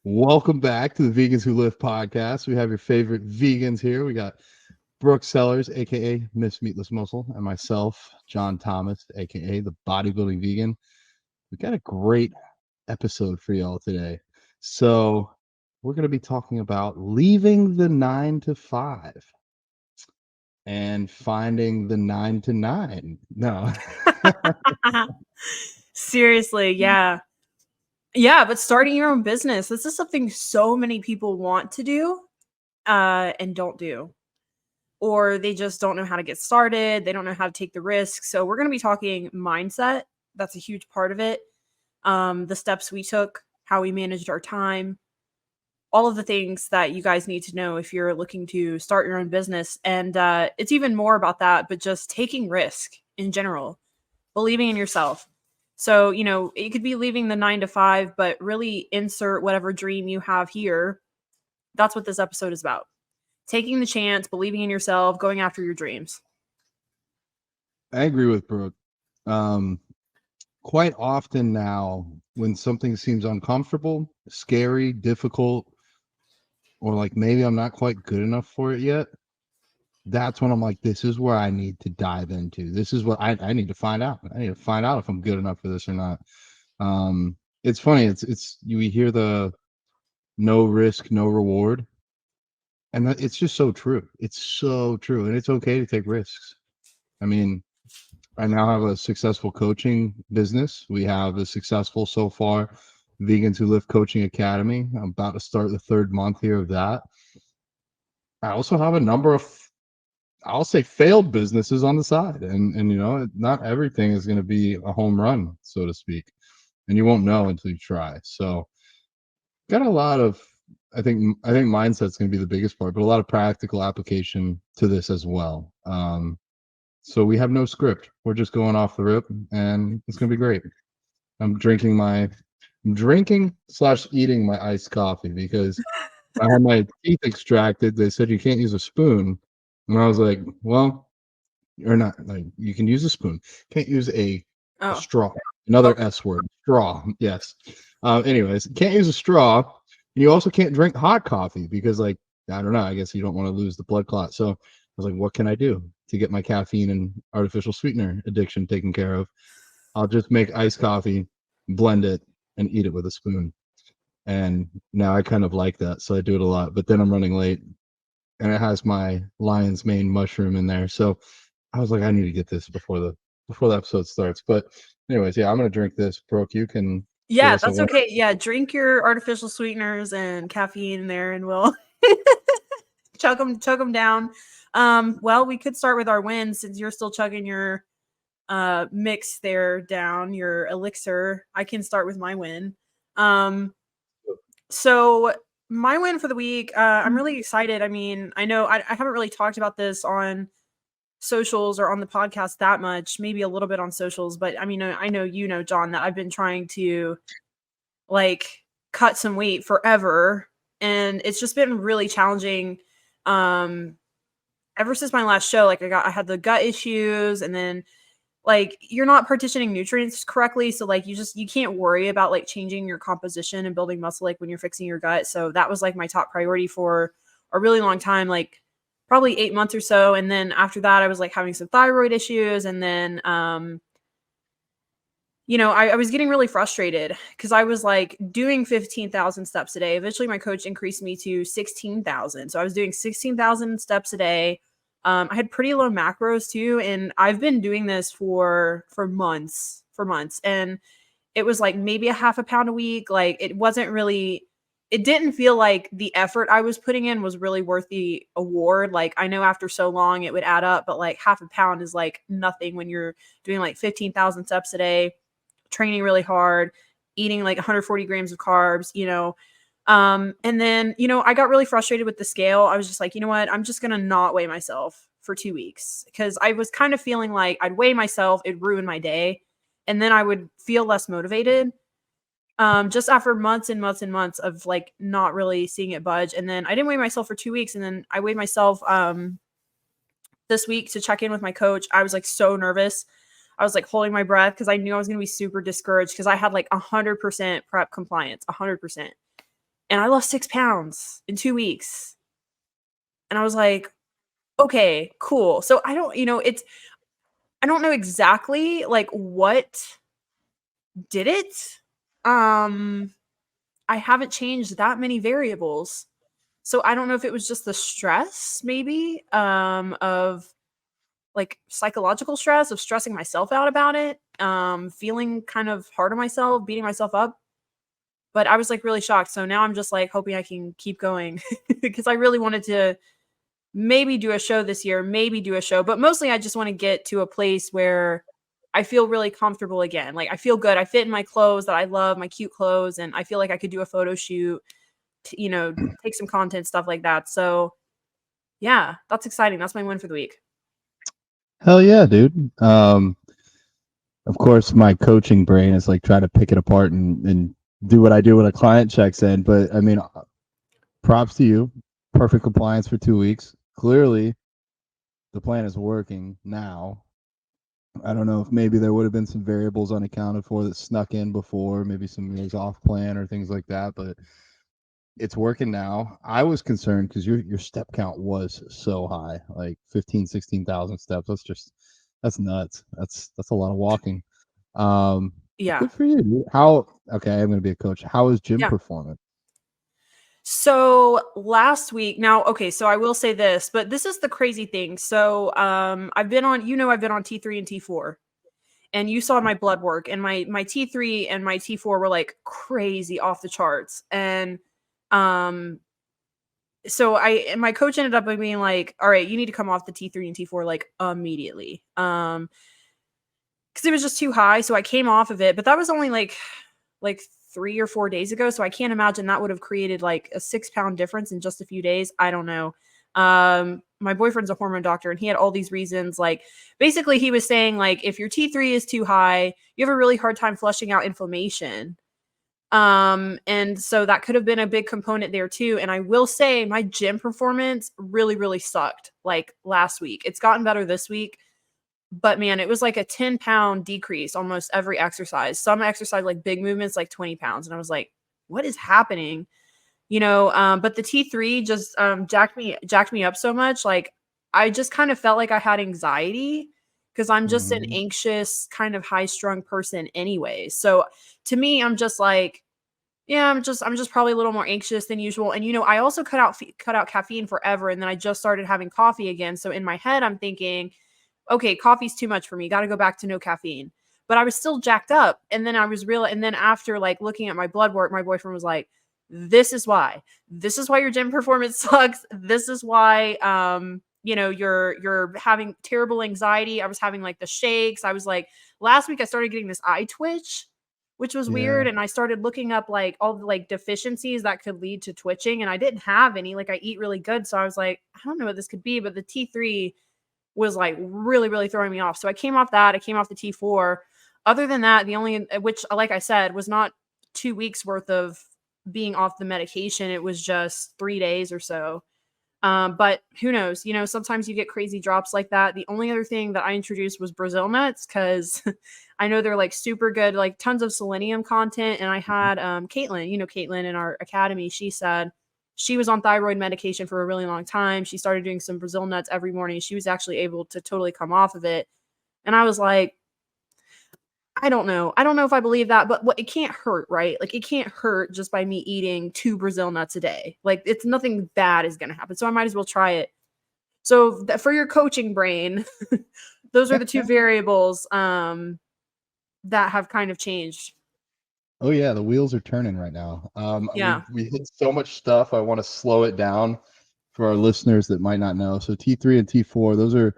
Welcome back to the Vegans Who Live podcast. We have your favorite vegans here. We got Brooke Sellers, aka Miss Meatless Muscle, and myself, John Thomas, aka the Bodybuilding Vegan. We got a great episode for y'all today. So we're going to be talking about leaving the 9 to 5 and finding the 9 to 9. No. Seriously, yeah. Yeah, but starting your own business, this is something so many people want to do and don't do. Or they just don't know how to get started. They don't know how to take the risk. So we're going to be talking mindset. That's a huge part of it. The steps we took, how we managed our time, all of the things that you guys need to know if you're looking to start your own business. And it's even more about that, but just taking risk in general, believing in yourself. So, it could be leaving the 9 to 5, but really insert whatever dream you have here. That's what this episode is about. Taking the chance, believing in yourself, going after your dreams. I agree with Brooke. Quite often now, when something seems uncomfortable, scary, difficult, or like maybe I'm not quite good enough for it yet, that's when I'm like, this is where I need to dive into. This is what I need to find out. I need to find out if I'm good enough for this or not. It's funny. It's you hear the no risk, no reward. And it's just so true. It's so true. And it's okay to take risks. I mean, I now have a successful coaching business. We have a successful so far Vegans Who Live Coaching Academy. I'm about to start the 3rd month here of that. I also have a number of, I'll say, failed businesses on the side. And not everything is going to be a home run, so to speak. And you won't know until you try. So got a lot of, I think mindset's going to be the biggest part, but a lot of practical application to this as well. So we have no script. We're just going off the rip, and it's going to be great. I'm drinking / eating my iced coffee because I had my teeth extracted. They said you can't use a spoon. And I was like, well, or not, like, you can use a spoon. Can't use a straw. Another S word, straw. Yes. Anyways, can't use a straw. And you also can't drink hot coffee because, like, I don't know, I guess you don't want to lose the blood clot. So I was like, what can I do to get my caffeine and artificial sweetener addiction taken care of? I'll just make iced coffee, blend it, and eat it with a spoon. And now I kind of like that, so I do it a lot. But then I'm running late, and it has my lion's mane mushroom in there. So I was like, I need to get this before the episode starts. But anyways, yeah, I'm gonna drink this. Brooke, you can. Yeah, that's okay. Yeah, drink your artificial sweeteners and caffeine in there, and we'll chug them down. Well, we could start with our wins since you're still chugging your mix there down, your elixir. I can start with my win. So my win for the week, I'm really excited. I mean, I know I haven't really talked about this on socials or on the podcast that much, maybe a little bit on socials, but I mean, I know, John, that I've been trying to like cut some weight forever, and it's just been really challenging. Ever since my last show, like I had the gut issues, and then like you're not partitioning nutrients correctly. So like you can't worry about like changing your composition and building muscle like when you're fixing your gut. So that was like my top priority for a really long time, like probably 8 months or so. And then after that, I was like having some thyroid issues. And then, I was getting really frustrated because I was like doing 15,000 steps a day. Eventually my coach increased me to 16,000. So I was doing 16,000 steps a day. I had pretty low macros too. And I've been doing this for months. And it was like maybe a half a pound a week. Like it didn't feel like the effort I was putting in was really worth the award. Like I know after so long it would add up, but like half a pound is like nothing when you're doing like 15,000 steps a day, training really hard, eating like 140 grams of carbs, and then, I got really frustrated with the scale. I was just like, you know what? I'm just going to not weigh myself for 2 weeks because I was kind of feeling like I'd weigh myself, it'd ruin my day. And then I would feel less motivated. Just after months and months and months of like not really seeing it budge. And then I didn't weigh myself for 2 weeks. And then I weighed myself this week to check in with my coach. I was like so nervous. I was like holding my breath because I knew I was going to be super discouraged because I had like 100% prep compliance, 100%. and I lost 6 pounds in 2 weeks. And I was like, okay, cool. So I don't, I don't know exactly like what did it. Um, I haven't changed that many variables. So I don't know if it was just the stress maybe of like psychological stress of stressing myself out about it, feeling kind of hard on myself, beating myself up. But I was like really shocked. So now I'm just like hoping I can keep going because I really wanted to maybe do a show this year, maybe do a show, but mostly I just want to get to a place where I feel really comfortable again. Like I feel good. I fit in my clothes that I love, my cute clothes, and I feel like I could do a photo shoot, take some content, stuff like that. So yeah, that's exciting. That's my win for the week. Hell yeah, dude. Of course, my coaching brain is like trying to pick it apart and do what I do when a client checks in. But I mean, props to you. Perfect compliance for 2 weeks. Clearly, the plan is working now. I don't know if maybe there would have been some variables unaccounted for that snuck in before, maybe some meals off plan or things like that, but it's working now. I was concerned because your step count was so high, like 15, 16,000 steps. That's nuts. That's a lot of walking. Yeah. Good for you, dude. Okay, I'm gonna be a coach. How is gym Yeah. performance? So last week, now, okay, so I will say this, but this is the crazy thing. So I've been on, I've been on T3 and T4, and you saw my blood work, and my T3 and my T4 were like crazy off the charts. And so my coach ended up being like, all right, you need to come off the T3 and T4 like immediately. Because it was just too high. So I came off of it, but that was only like 3 or 4 days ago. So I can't imagine that would have created like a 6-pound difference in just a few days. I don't know. My boyfriend's a hormone doctor, and he had all these reasons. Like basically he was saying like, if your T3 is too high, you have a really hard time flushing out inflammation. And so that could have been a big component there too. And I will say my gym performance really, really sucked like last week. It's gotten better this week. But man, it was like a 10-pound decrease almost every exercise. Some exercise, like big movements, like 20 pounds. And I was like, what is happening? But the T3 just jacked me up so much. Like I just kind of felt like I had anxiety because I'm just an anxious, kind of high-strung person anyway. So to me, I'm just like, yeah, I'm just probably a little more anxious than usual. And I also cut out caffeine forever, and then I just started having coffee again. So in my head, I'm thinking, okay, coffee's too much for me. Got to go back to no caffeine. But I was still jacked up. And then and then after like looking at my blood work, my boyfriend was like, this is why your gym performance sucks. This is why, you're having terrible anxiety. I was having like the shakes. I was like, last week I started getting this eye twitch, which was weird. And I started looking up like all the like deficiencies that could lead to twitching. And I didn't have any, like I eat really good. So I was like, I don't know what this could be, but the T3 was like really, really throwing me off. So I came off that. I came off the T4. Other than that, the only, which like I said, was not 2 weeks worth of being off the medication. It was just 3 days or so. But who knows, sometimes you get crazy drops like that. The only other thing that I introduced was Brazil nuts, because I know they're like super good, like tons of selenium content. And I had Caitlin, Caitlin in our academy, she said she was on thyroid medication for a really long time. She started doing some Brazil nuts every morning. She was actually able to totally come off of it. And I was like, I don't know. I don't know if I believe that, but it can't hurt, right? Like it can't hurt just by me eating 2 Brazil nuts a day. Like it's nothing bad is going to happen. So I might as well try it. So for your coaching brain, those are the 2 variables that have kind of changed. Oh yeah, the wheels are turning right now. Yeah. We hit so much stuff. I want to slow it down for our listeners that might not know. So T3 and T4, those are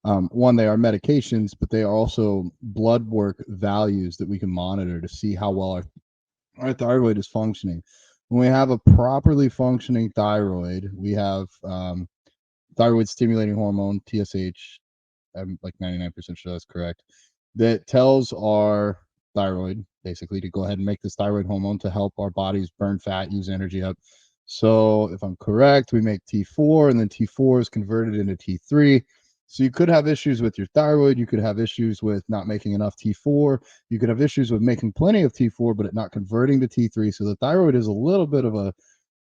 one, they are medications, but they are also blood work values that we can monitor to see how well our thyroid is functioning. When we have a properly functioning thyroid, we have thyroid stimulating hormone, TSH. I'm like 99% sure that's correct. That tells our thyroid basically to go ahead and make this thyroid hormone to help our bodies burn fat, use energy up. So if I'm correct, we make T4, and then T4 is converted into T3. So you could have issues with your thyroid. You could have issues with not making enough T4. You could have issues with making plenty of T4, but it not converting to T3. So the thyroid is a little bit of a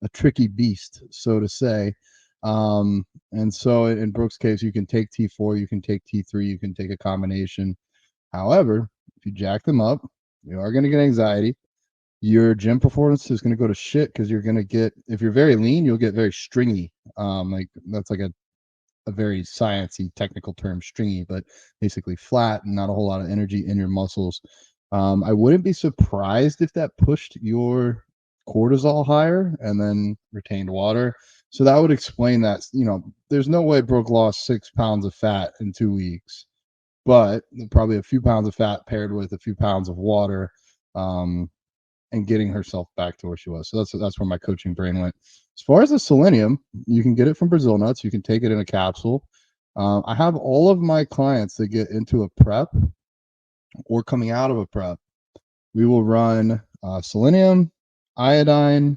a tricky beast, so to say. And so in Brooke's case, you can take T4, you can take T3, you can take a combination. However, if you jack them up, you are going to get anxiety. Your gym performance is going to go to shit because you're going to get, if you're very lean, you'll get very stringy. Like that's like a very sciencey technical term, stringy, but basically flat and not a whole lot of energy in your muscles. I wouldn't be surprised if that pushed your cortisol higher and then retained water. So that would explain that. There's no way Brooke lost 6 pounds of fat in 2 weeks, but probably a few pounds of fat paired with a few pounds of water, and getting herself back to where she was. So that's where my coaching brain went. As far as the selenium, you can get it from Brazil nuts. You can take it in a capsule. I have all of my clients that get into a prep or coming out of a prep. We will run selenium, iodine,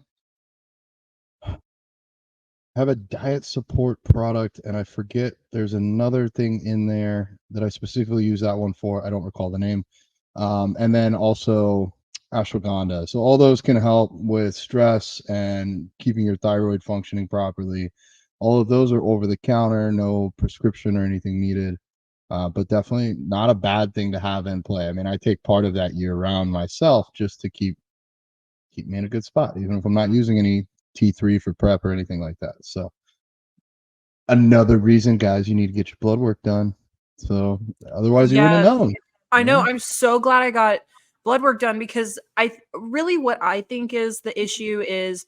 have a diet support product, and I forget there's another thing in there that I specifically use that one for. I don't recall the name. And then also ashwagandha. So all those can help with stress and keeping your thyroid functioning properly. All of those are over the counter, no prescription or anything needed. But definitely not a bad thing to have in play. I mean, I take part of that year round myself just to keep me in a good spot, even if I'm not using any T3 for prep or anything like that. So another reason, guys, you need to get your blood work done. So otherwise you wouldn't have Yes. known. I know. Yeah. I'm so glad I got blood work done because what I think is the issue is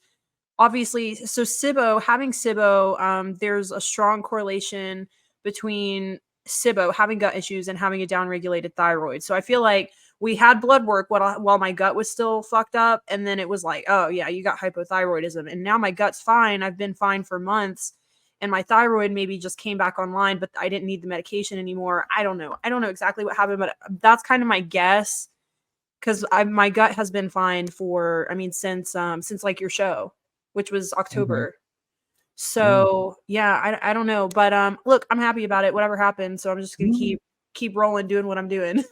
obviously so SIBO, having SIBO, there's a strong correlation between SIBO, having gut issues, and having a downregulated thyroid. So I feel like we had blood work while my gut was still fucked up, and then it was like, oh yeah, you got hypothyroidism, and now my gut's fine. I've been fine for months, and my thyroid maybe just came back online, but I didn't need the medication anymore. I don't know. I don't know exactly what happened, but that's kind of my guess because my gut has been fine for, I mean, since like your show, which was Mhm. October. Yeah. So yeah, I don't know, but look, I'm happy about it. Whatever happens, so I'm just gonna keep rolling, doing what I'm doing.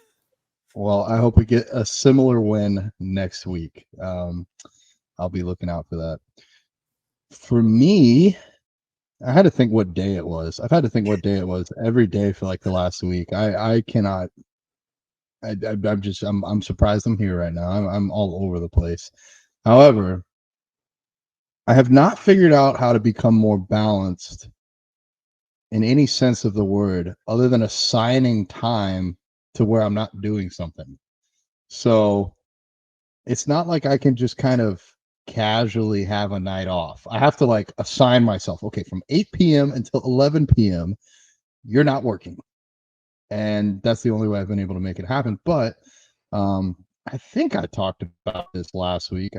Well, I hope we get a similar win next week. I'll be looking out for that. For me, I had to think what day it was. I've had to think what day it was every day for like the last week. I cannot. I'm surprised I'm here right now. I'm all over the place. However, I have not figured out how to become more balanced in any sense of the word, other than assigning time to where I'm not doing something. So it's not like I can just kind of casually have a night off. I have to like assign myself, okay, from 8 p.m. until 11 p.m., you're not working. And that's the only way I've been able to make it happen. But I think I talked about this last week.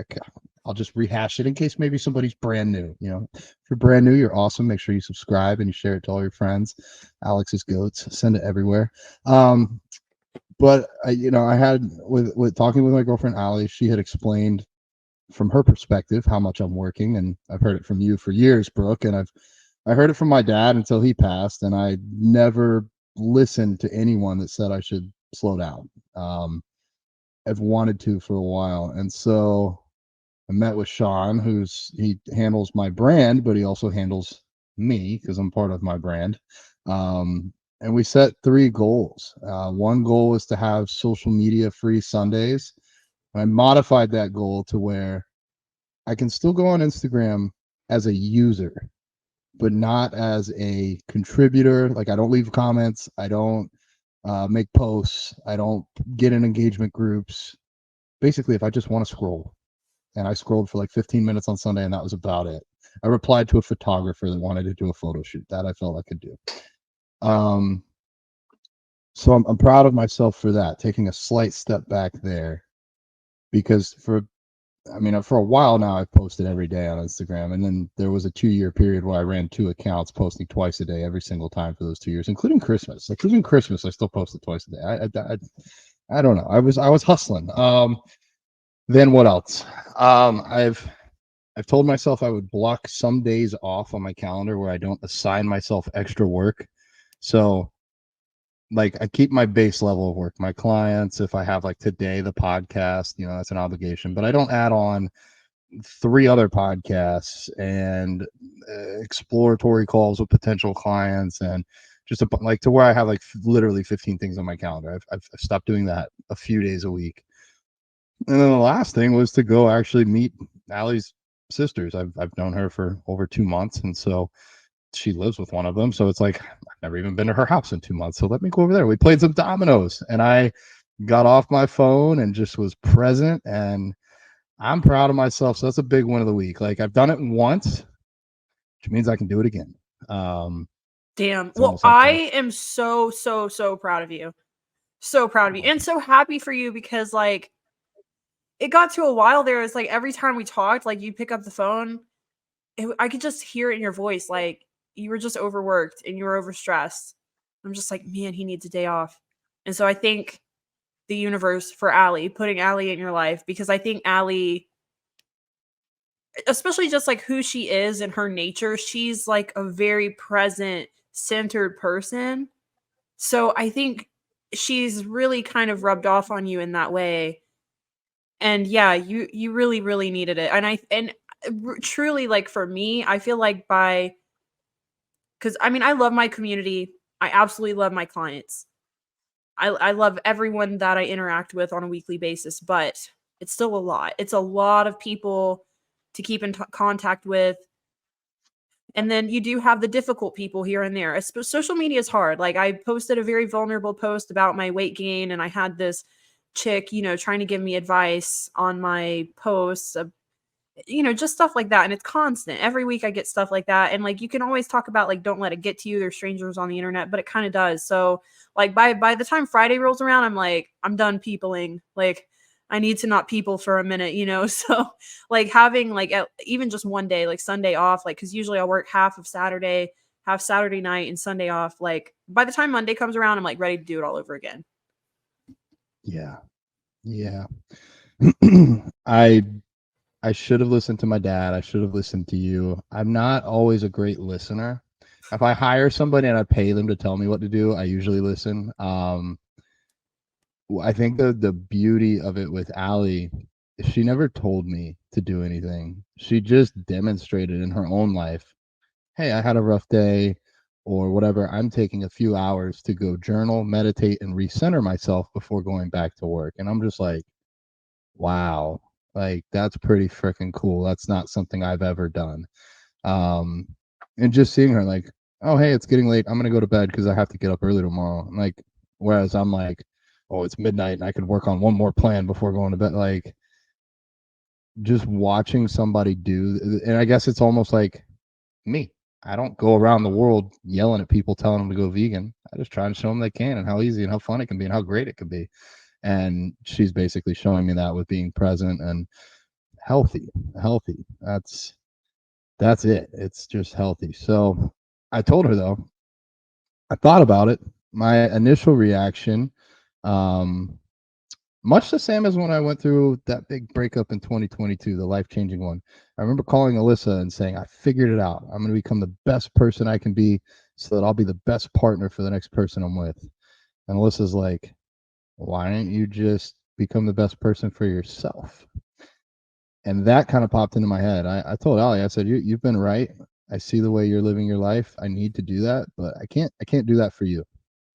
I'll just rehash it in case maybe somebody's brand new. If you're brand new, you're awesome. Make sure you subscribe and you share it to all your friends. Alex's goats, send it everywhere. But I had with talking with my girlfriend Allie, she had explained from her perspective how much I'm working, and I've heard it from you for years, Brooke, and I heard it from my dad until he passed, and I never listened to anyone that said I should slow down. I've wanted to for a while, and so I met with Sean, he handles my brand, but he also handles me because I'm part of my brand. And we set 3 goals. One goal was to have social media free Sundays. I modified that goal to where I can still go on Instagram as a user, but not as a contributor. Like I don't leave comments. I don't make posts. I don't get in engagement groups. Basically, if I just want to scroll, and I scrolled for like 15 minutes on Sunday, and that was about it. I replied to a photographer that wanted to do a photo shoot. That I felt I could do. Um, so I'm proud of myself for that, taking a slight step back there, because for a while now, I've posted every day on Instagram, and then there was a 2-year period where I ran 2 accounts, posting twice a day every single time for those 2 years, including Christmas. Like even Christmas, I still posted twice a day. I don't know. I was hustling. Then what else? I've told myself I would block some days off on my calendar where I don't assign myself extra work. So like I keep my base level of work, my clients, if I have like today the podcast, that's an obligation, but I don't add on 3 other podcasts and exploratory calls with potential clients, and just like to where I have like literally 15 things on my calendar. I've stopped doing that a few days a week. And then the last thing was to go actually meet Allie's sisters. I've known her for over 2 months, and so she lives with one of them. So it's like I've never even been to her house in 2 months. So let me go over there. We played some dominoes, and I got off my phone and just was present, and I'm proud of myself. So that's a big win of the week. Like I've done it once, which means I can do it again. Damn. It's Well, almost like I am so, so, so proud of you. So proud of you. And so happy for you because, like, it got to a while there. It's like every time we talked, like, you pick up the phone, I could just hear it in your voice. Like, you were just overworked and you were overstressed. I'm just like, man, he needs a day off. And so I thank the universe for Allie, putting Allie in your life, because I think Allie, especially just like who she is and her nature, she's like a very present, centered person. So I think she's really kind of rubbed off on you in that way. And yeah, you really really needed it. Truly, like, for me, I feel like cuz I mean, I love my community. I absolutely love my clients. I love everyone that I interact with on a weekly basis, but it's still a lot. It's a lot of people to keep in contact with. And then you do have the difficult people here and there. Social media is hard. Like, I posted a very vulnerable post about my weight gain, and I had this chick, trying to give me advice on my posts, just stuff like that. And it's constant. Every week I get stuff like that. And like, you can always talk about, like, don't let it get to you. There's strangers on the internet, but it kind of does. So like by the time Friday rolls around, I'm like, I'm done peopling. Like, I need to not people for a minute, So like having like even just one day, like Sunday off, like, cause usually I'll work half Saturday night and Sunday off. Like by the time Monday comes around, I'm like ready to do it all over again. Yeah. Yeah. I should have listened to my dad. I should have listened to you. I'm not always a great listener. If I hire somebody and I pay them to tell me what to do, I usually listen. I think the beauty of it with Allie, she never told me to do anything. She just demonstrated in her own life, hey, I had a rough day or whatever. I'm taking a few hours to go journal, meditate, and recenter myself before going back to work. And I'm just like, wow, like that's pretty freaking cool. That's not something I've ever done. Um, and just seeing her like, oh, hey, it's getting late. I'm gonna go to bed because I have to get up early tomorrow. Like, whereas I'm like, oh, it's midnight and I could work on one more plan before going to bed. Like, just watching somebody do, and I guess it's almost like me. I don't go around the world yelling at people telling them to go vegan. I just try and show them they can and how easy and how fun it can be and how great it can be. And she's basically showing me that with being present and healthy. That's it. It's just healthy. So I told her though, I thought about it. My initial reaction, um, much the same as when I went through that big breakup in 2022, the life changing one. I remember calling Alyssa and saying, I figured it out. I'm going to become the best person I can be so that I'll be the best partner for the next person I'm with. And Alyssa's like, why don't you just become the best person for yourself? And that kind of popped into my head. I told Allie, I said, you've been right. I see the way you're living your life. I need to do that, but I can't do that for you.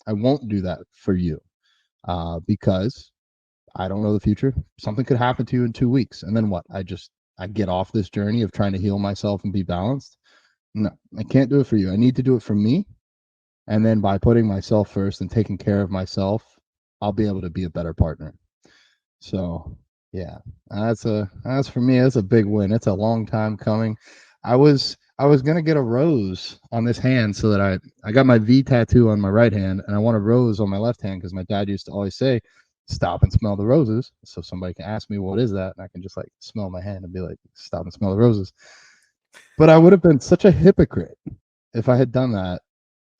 I won't do that for you because I don't know the future. Something could happen to you in 2 weeks. And then what? I get off this journey of trying to heal myself and be balanced. No, I can't do it for you. I need to do it for me. And then by putting myself first and taking care of myself, I'll be able to be a better partner. So yeah, that's for me, that's a big win. It's a long time coming. I was gonna get a rose on this hand so that I got my V tattoo on my right hand and I want a rose on my left hand because my dad used to always say, stop and smell the roses. So somebody can ask me what is that, and I can just like smell my hand and be like, stop and smell the roses. But I would have been such a hypocrite if I had done that.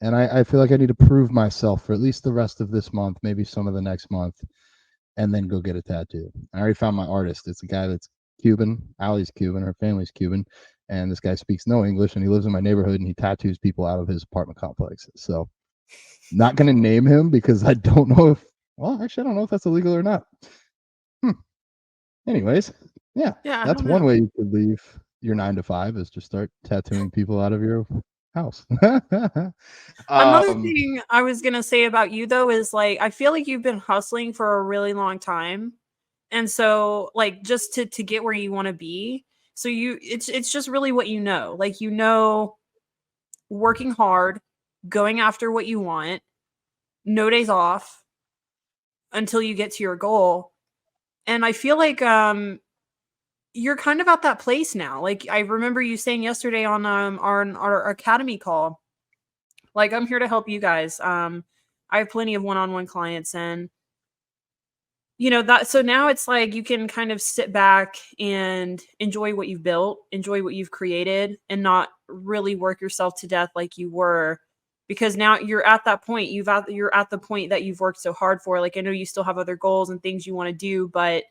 And I feel like I need to prove myself for at least the rest of this month, maybe some of the next month, and then go get a tattoo. I already found my artist. It's a guy that's Cuban. Allie's Cuban. Her family's Cuban. And this guy speaks no English, and he lives in my neighborhood, and he tattoos people out of his apartment complex. So not going to name him because I don't know if, well, actually, I don't know if that's illegal or not. Anyways, Yeah, Yeah, I that's don't one know. way you could leave your 9 to 5 is just start tattooing people out of your house. Another um, thing I was gonna say about you though is like I feel like you've been hustling for a really long time. And so like just to get where you want to be. So it's just really what you know. Like you know working hard, going after what you want, no days off until you get to your goal. And I feel like you're kind of at that place now. Like I remember you saying yesterday on our academy call, like I'm here to help you guys. I have plenty of one-on-one clients and you know that so now it's like you can kind of sit back and enjoy what you've built, enjoy what you've created and not really work yourself to death like you were because now you're at that point you're at the point that you've worked so hard for. Like I know you still have other goals and things you want to do, but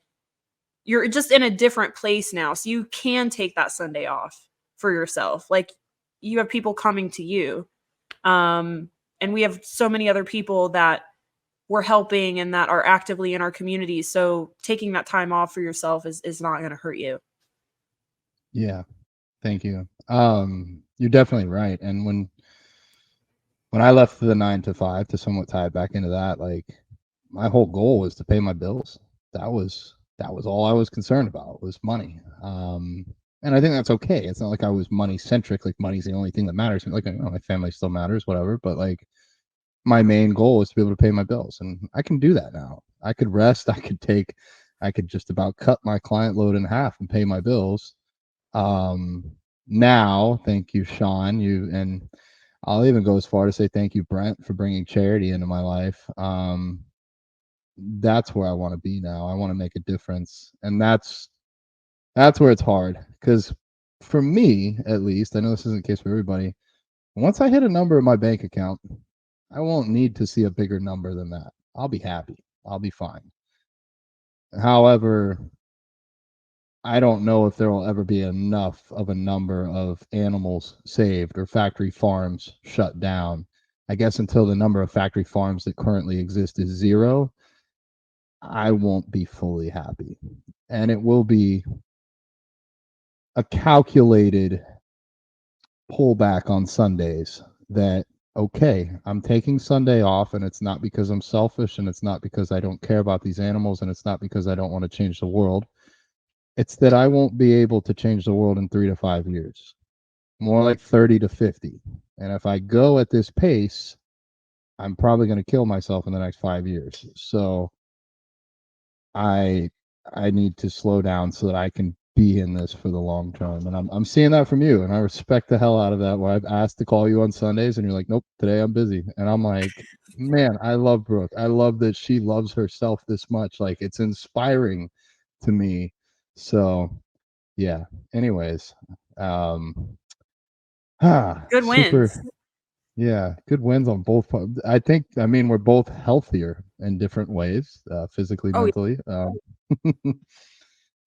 you're just in a different place now. So you can take that Sunday off for yourself. Like you have people coming to you. And we have so many other people that we're helping and that are actively in our community. So taking that time off for yourself is not going to hurt you. yeah, thank you. You're definitely right. And when I left the 9 to 5 to somewhat tie it back into that, like my whole goal was to pay my bills. That was all I was concerned about was money. And I think that's okay. It's not like I was money centric. Like money's the only thing that matters. Like my family still matters, whatever. But like my main goal is to be able to pay my bills, and I can do that now. I could rest. I could just about cut my client load in half and pay my bills. Now, thank you, Sean. And I'll even go as far to say thank you, Brent, for bringing charity into my life. That's where I want to be now. I want to make a difference, and that's where it's hard because for me, at least, I know this isn't the case for everybody. Once I hit a number in my bank account, I won't need to see a bigger number than that. I'll be happy. I'll be fine. However, I don't know if there will ever be enough of a number of animals saved or factory farms shut down. I guess until the number of factory farms that currently exist is zero, I won't be fully happy. And it will be a calculated pullback on Sundays that, okay, I'm taking Sunday off and it's not because I'm selfish and it's not because I don't care about these animals and it's not because I don't want to change the world. It's that I won't be able to change the world in 3 to 5 years, more like 30 to 50. And if I go at this pace, I'm probably going to kill myself in the next 5 years. So I I need to slow down so that I can be in this for the long term. And I'm seeing that from you, and I respect the hell out of that. Where I've asked to call you on Sundays, and you're like, nope, today I'm busy. And I'm like, man, I love Brooke. I love that she loves herself this much. Like it's inspiring to me. So yeah. Anyways, um, Good super. wins. Yeah, good wins on both. I think. I mean, we're both healthier in different ways, physically, Oh, yeah.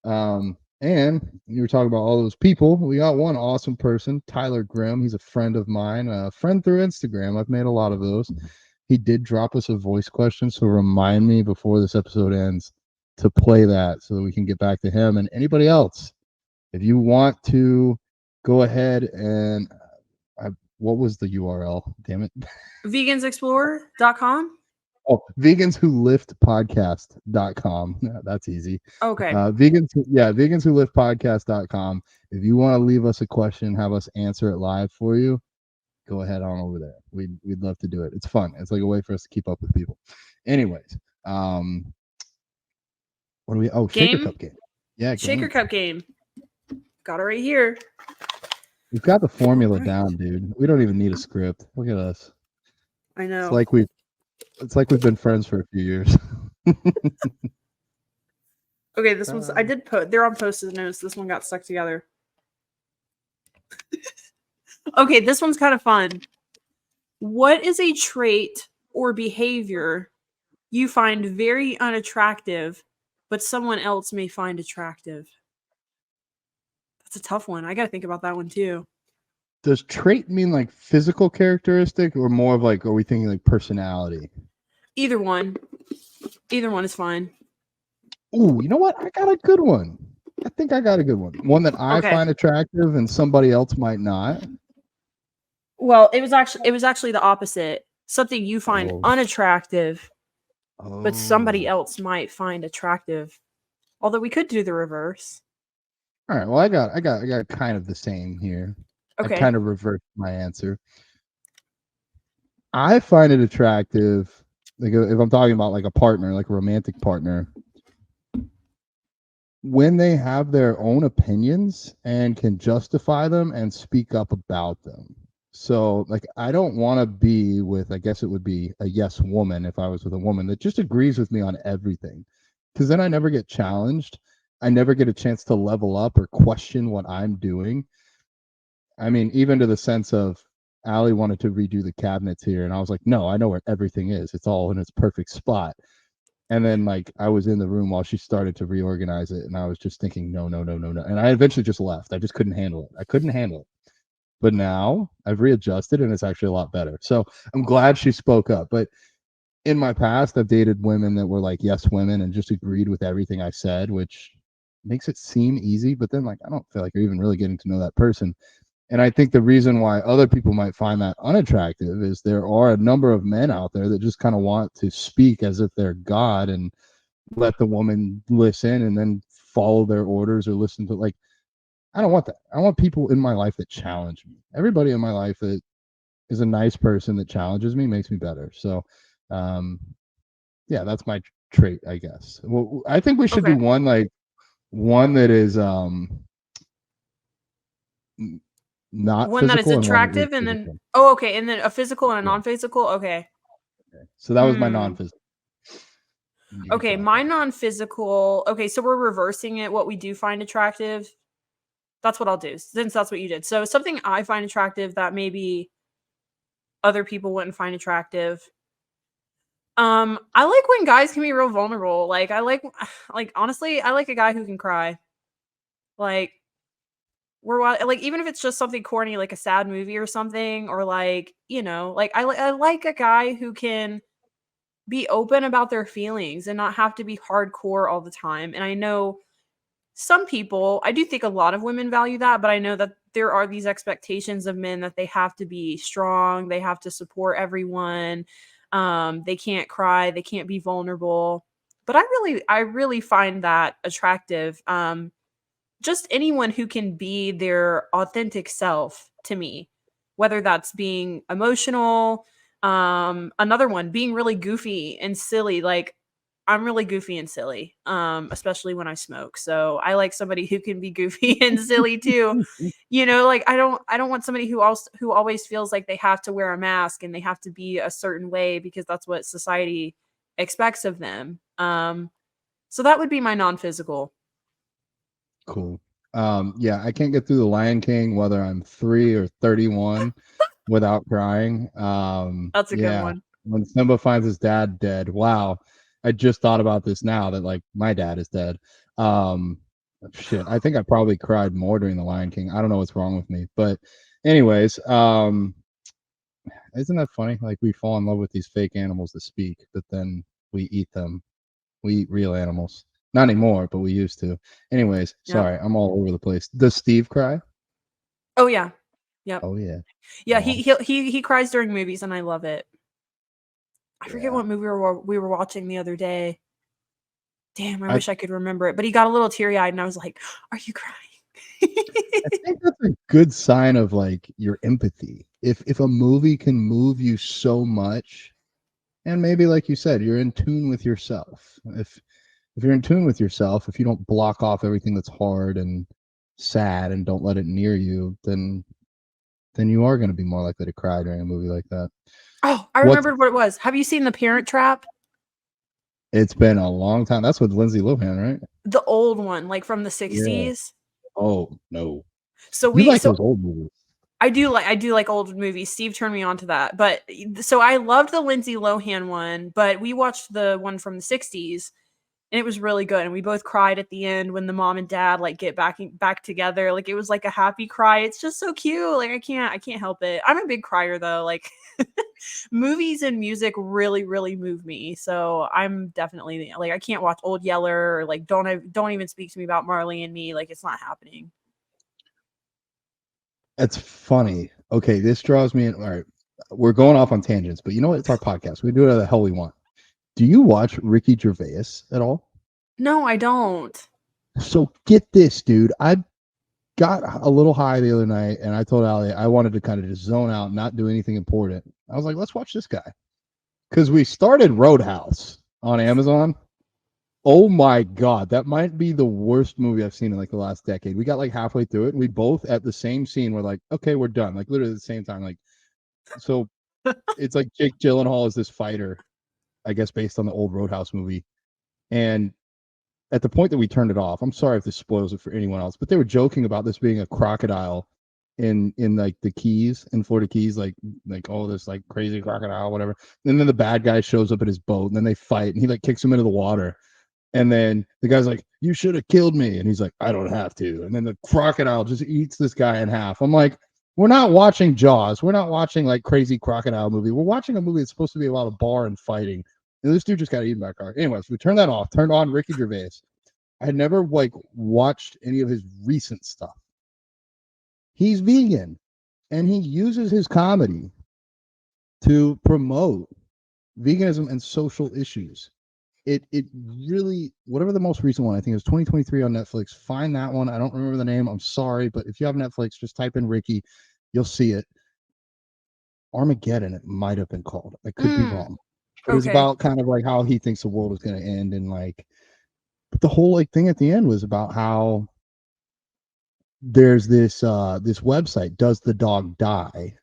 mentally. And you were talking about all those people. We got one awesome person, Tyler Grimm. He's a friend of mine, a friend through Instagram. I've made a lot of those. He did drop us a voice question, so remind me before this episode ends to play that so that we can get back to him and anybody else. If you want to go ahead and what was the URL? Damn it. vegansexplorer.com. Oh, veganswholiftpodcast.com. Yeah, that's easy. Okay. Veganswholiftpodcast.com. If you want to leave us a question, have us answer it live for you, go ahead on over there. We'd love to do it. It's fun. It's like a way for us to keep up with people. Anyways, what do we Shaker Game. Cup game. Yeah, Shaker game. Cup game. Got it right here. We've got the formula Right. down, dude. We don't even need a script. Look at us. I know. It's like we've been friends for a few years. Okay, this one's I did put they're on post-it notes. This one got stuck together. Okay, this one's kind of fun. What is a trait or behavior you find very unattractive, but someone else may find attractive? That's a tough one. I got to think about that one too. Does trait mean like physical characteristic or more of like, are we thinking like personality? Either one. Either one is fine. Ooh, you know what? I got a good one. I think I got a good one. One that I Okay. find attractive and somebody else might not. Well, it was actually the opposite. Something you find Oh. unattractive, but somebody Oh. else might find attractive. Although we could do the reverse. All right. Well, I got kind of the same here. I Okay. kind of reversed my answer. I find it attractive, like if I'm talking about like a partner, like a romantic partner, when they have their own opinions and can justify them and speak up about them. So, like, I don't want to be with, I guess it would be a yes woman if I was with a woman that just agrees with me on everything. Because then I never get challenged. I never get a chance to level up or question what I'm doing. I mean, even to the sense of Allie wanted to redo the cabinets here. And I was like, no, I know where everything is. It's all in its perfect spot. And then like I was in the room while she started to reorganize it, and I was just thinking, no, no, no, no, no. And I eventually just left. I just couldn't handle it. I couldn't handle it. But now I've readjusted and it's actually a lot better. So I'm glad she spoke up. But in my past, I've dated women that were like yes women and just agreed with everything I said, which makes it seem easy. But then like I don't feel like you're even really getting to know that person. And I think the reason why other people might find that unattractive is there are a number of men out there that just kind of want to speak as if they're God and let the woman listen and then follow their orders or listen to like I don't want that. I want people in my life that challenge me. Everybody in my life that is a nice person that challenges me makes me better. So um yeah, that's my trait, I guess. Well, I think we should do Okay. one like one that is not One that is physical and one that is attractive and then physical. okay, and then a physical and a Yeah. non-physical. Okay. Okay. So that was my Hmm. non-physical. You can Okay, try my that. non-physical. Okay, so we're reversing it. What we do find attractive. That's what I'll do since that's what you did. So something I find attractive that maybe other people wouldn't find attractive. I like when guys can be real vulnerable. Like I like honestly, I like a guy who can cry. Like like even if it's just something corny like a sad movie or something or like, like I like a guy who can be open about their feelings and not have to be hardcore all the time. And I know some people, I do think a lot of women value that, but I know that there are these expectations of men that they have to be strong, they have to support everyone. They can't cry, they can't be vulnerable. But I really find that attractive. Just anyone who can be their authentic self to me, whether that's being emotional, another one being really goofy and silly. Like I'm really goofy and silly, especially when I smoke. So I like somebody who can be goofy and silly too. Like I don't want somebody who always feels like they have to wear a mask and they have to be a certain way because that's what society expects of them. So that would be my non-physical. Cool. Yeah, I can't get through The Lion King whether I'm 3 or 31 without crying. That's a good Yeah, one. when Simba finds his dad dead. Wow. I just thought about this now that like my dad is dead. Um, shit, I think I probably cried more during The Lion King. I don't know what's wrong with me, but anyways, isn't that funny? Like we fall in love with these fake animals that speak, but then we eat them. We eat real animals. Not anymore, but we used to. Anyways, Yep. sorry, I'm all over the place. Does Steve cry? Oh yeah. Yep. Oh yeah. Yeah, Oh he cries during movies and I love it. I forget yeah. what movie we were watching the other day. Damn, I I wish I could remember it. But he got a little teary-eyed and I was like, "Are you crying?" I think that's a good sign of like your empathy. If a movie can move you so much, and maybe like you said, you're in tune with yourself. If you're in tune with yourself, if you don't block off everything that's hard and sad and don't let it near you, then you are going to be more likely to cry during a movie like that. Oh, I What's remembered what it was. Have you seen The Parent Trap? It's been a long time. That's with Lindsay Lohan, right? The old one, like from the Yeah. 60s. Oh no, So you we like so those old movies? I do like old movies. Steve turned me on to that. But so I loved the Lindsay Lohan one, but we watched the one from the 60s and it was really good. And we both cried at the end when the mom and dad like get back together. Like it was like a happy cry. It's just so cute. Like I can't help it. I'm a big crier though. Like Movies and music really, really move me. So I'm definitely like, I can't watch Old Yeller or like don't even speak to me about Marley and Me. Like, it's not happening. It's funny. Okay, this draws me in. All right, we're going off on tangents, but you know what? It's our podcast. We do whatever the hell we want. Do you watch Ricky Gervais at all? No, I don't. So get this, dude. I got a little high the other night, and I told Ali I wanted to kind of just zone out, not do anything important. I was like, let's watch this guy because we started Roadhouse on Amazon. Oh my god, that might be the worst movie I've seen in like the last decade. We got like halfway through it, and we both at the same scene were like, okay, we're done. Like literally at the same time. Like, so it's like Jake Gyllenhaal is this fighter, I guess based on the old Roadhouse movie. And at the point that we turned it off, I'm sorry if this spoils it for anyone else, but they were joking about this being a crocodile in like the Keys, in Florida Keys, like all this like crazy crocodile, whatever. And then the bad guy shows up at his boat, and then they fight, and he like kicks him into the water. And then the guy's like, "You should have killed me," and he's like, "I don't have to." And then the crocodile just eats this guy in half. I'm like, we're not watching Jaws. We're not watching like crazy crocodile movie. We're watching a movie that's supposed to be about a bar and fighting. And this dude just got eaten by a car. Anyways, we turned that off. Turned on Ricky Gervais. I had never like watched any of his recent stuff. He's vegan, and he uses his comedy to promote veganism and social issues. It really, whatever the most recent one, I think it was 2023 on Netflix. Find that one. I don't remember the name. I'm sorry, but if you have Netflix, just type in Ricky, you'll see it. Armageddon, it might have been called. I could be wrong, but it's Okay. about kind of like how he thinks the world is going to end, and like, but the whole like thing at the end was about how there's this website, Does the Dog Die?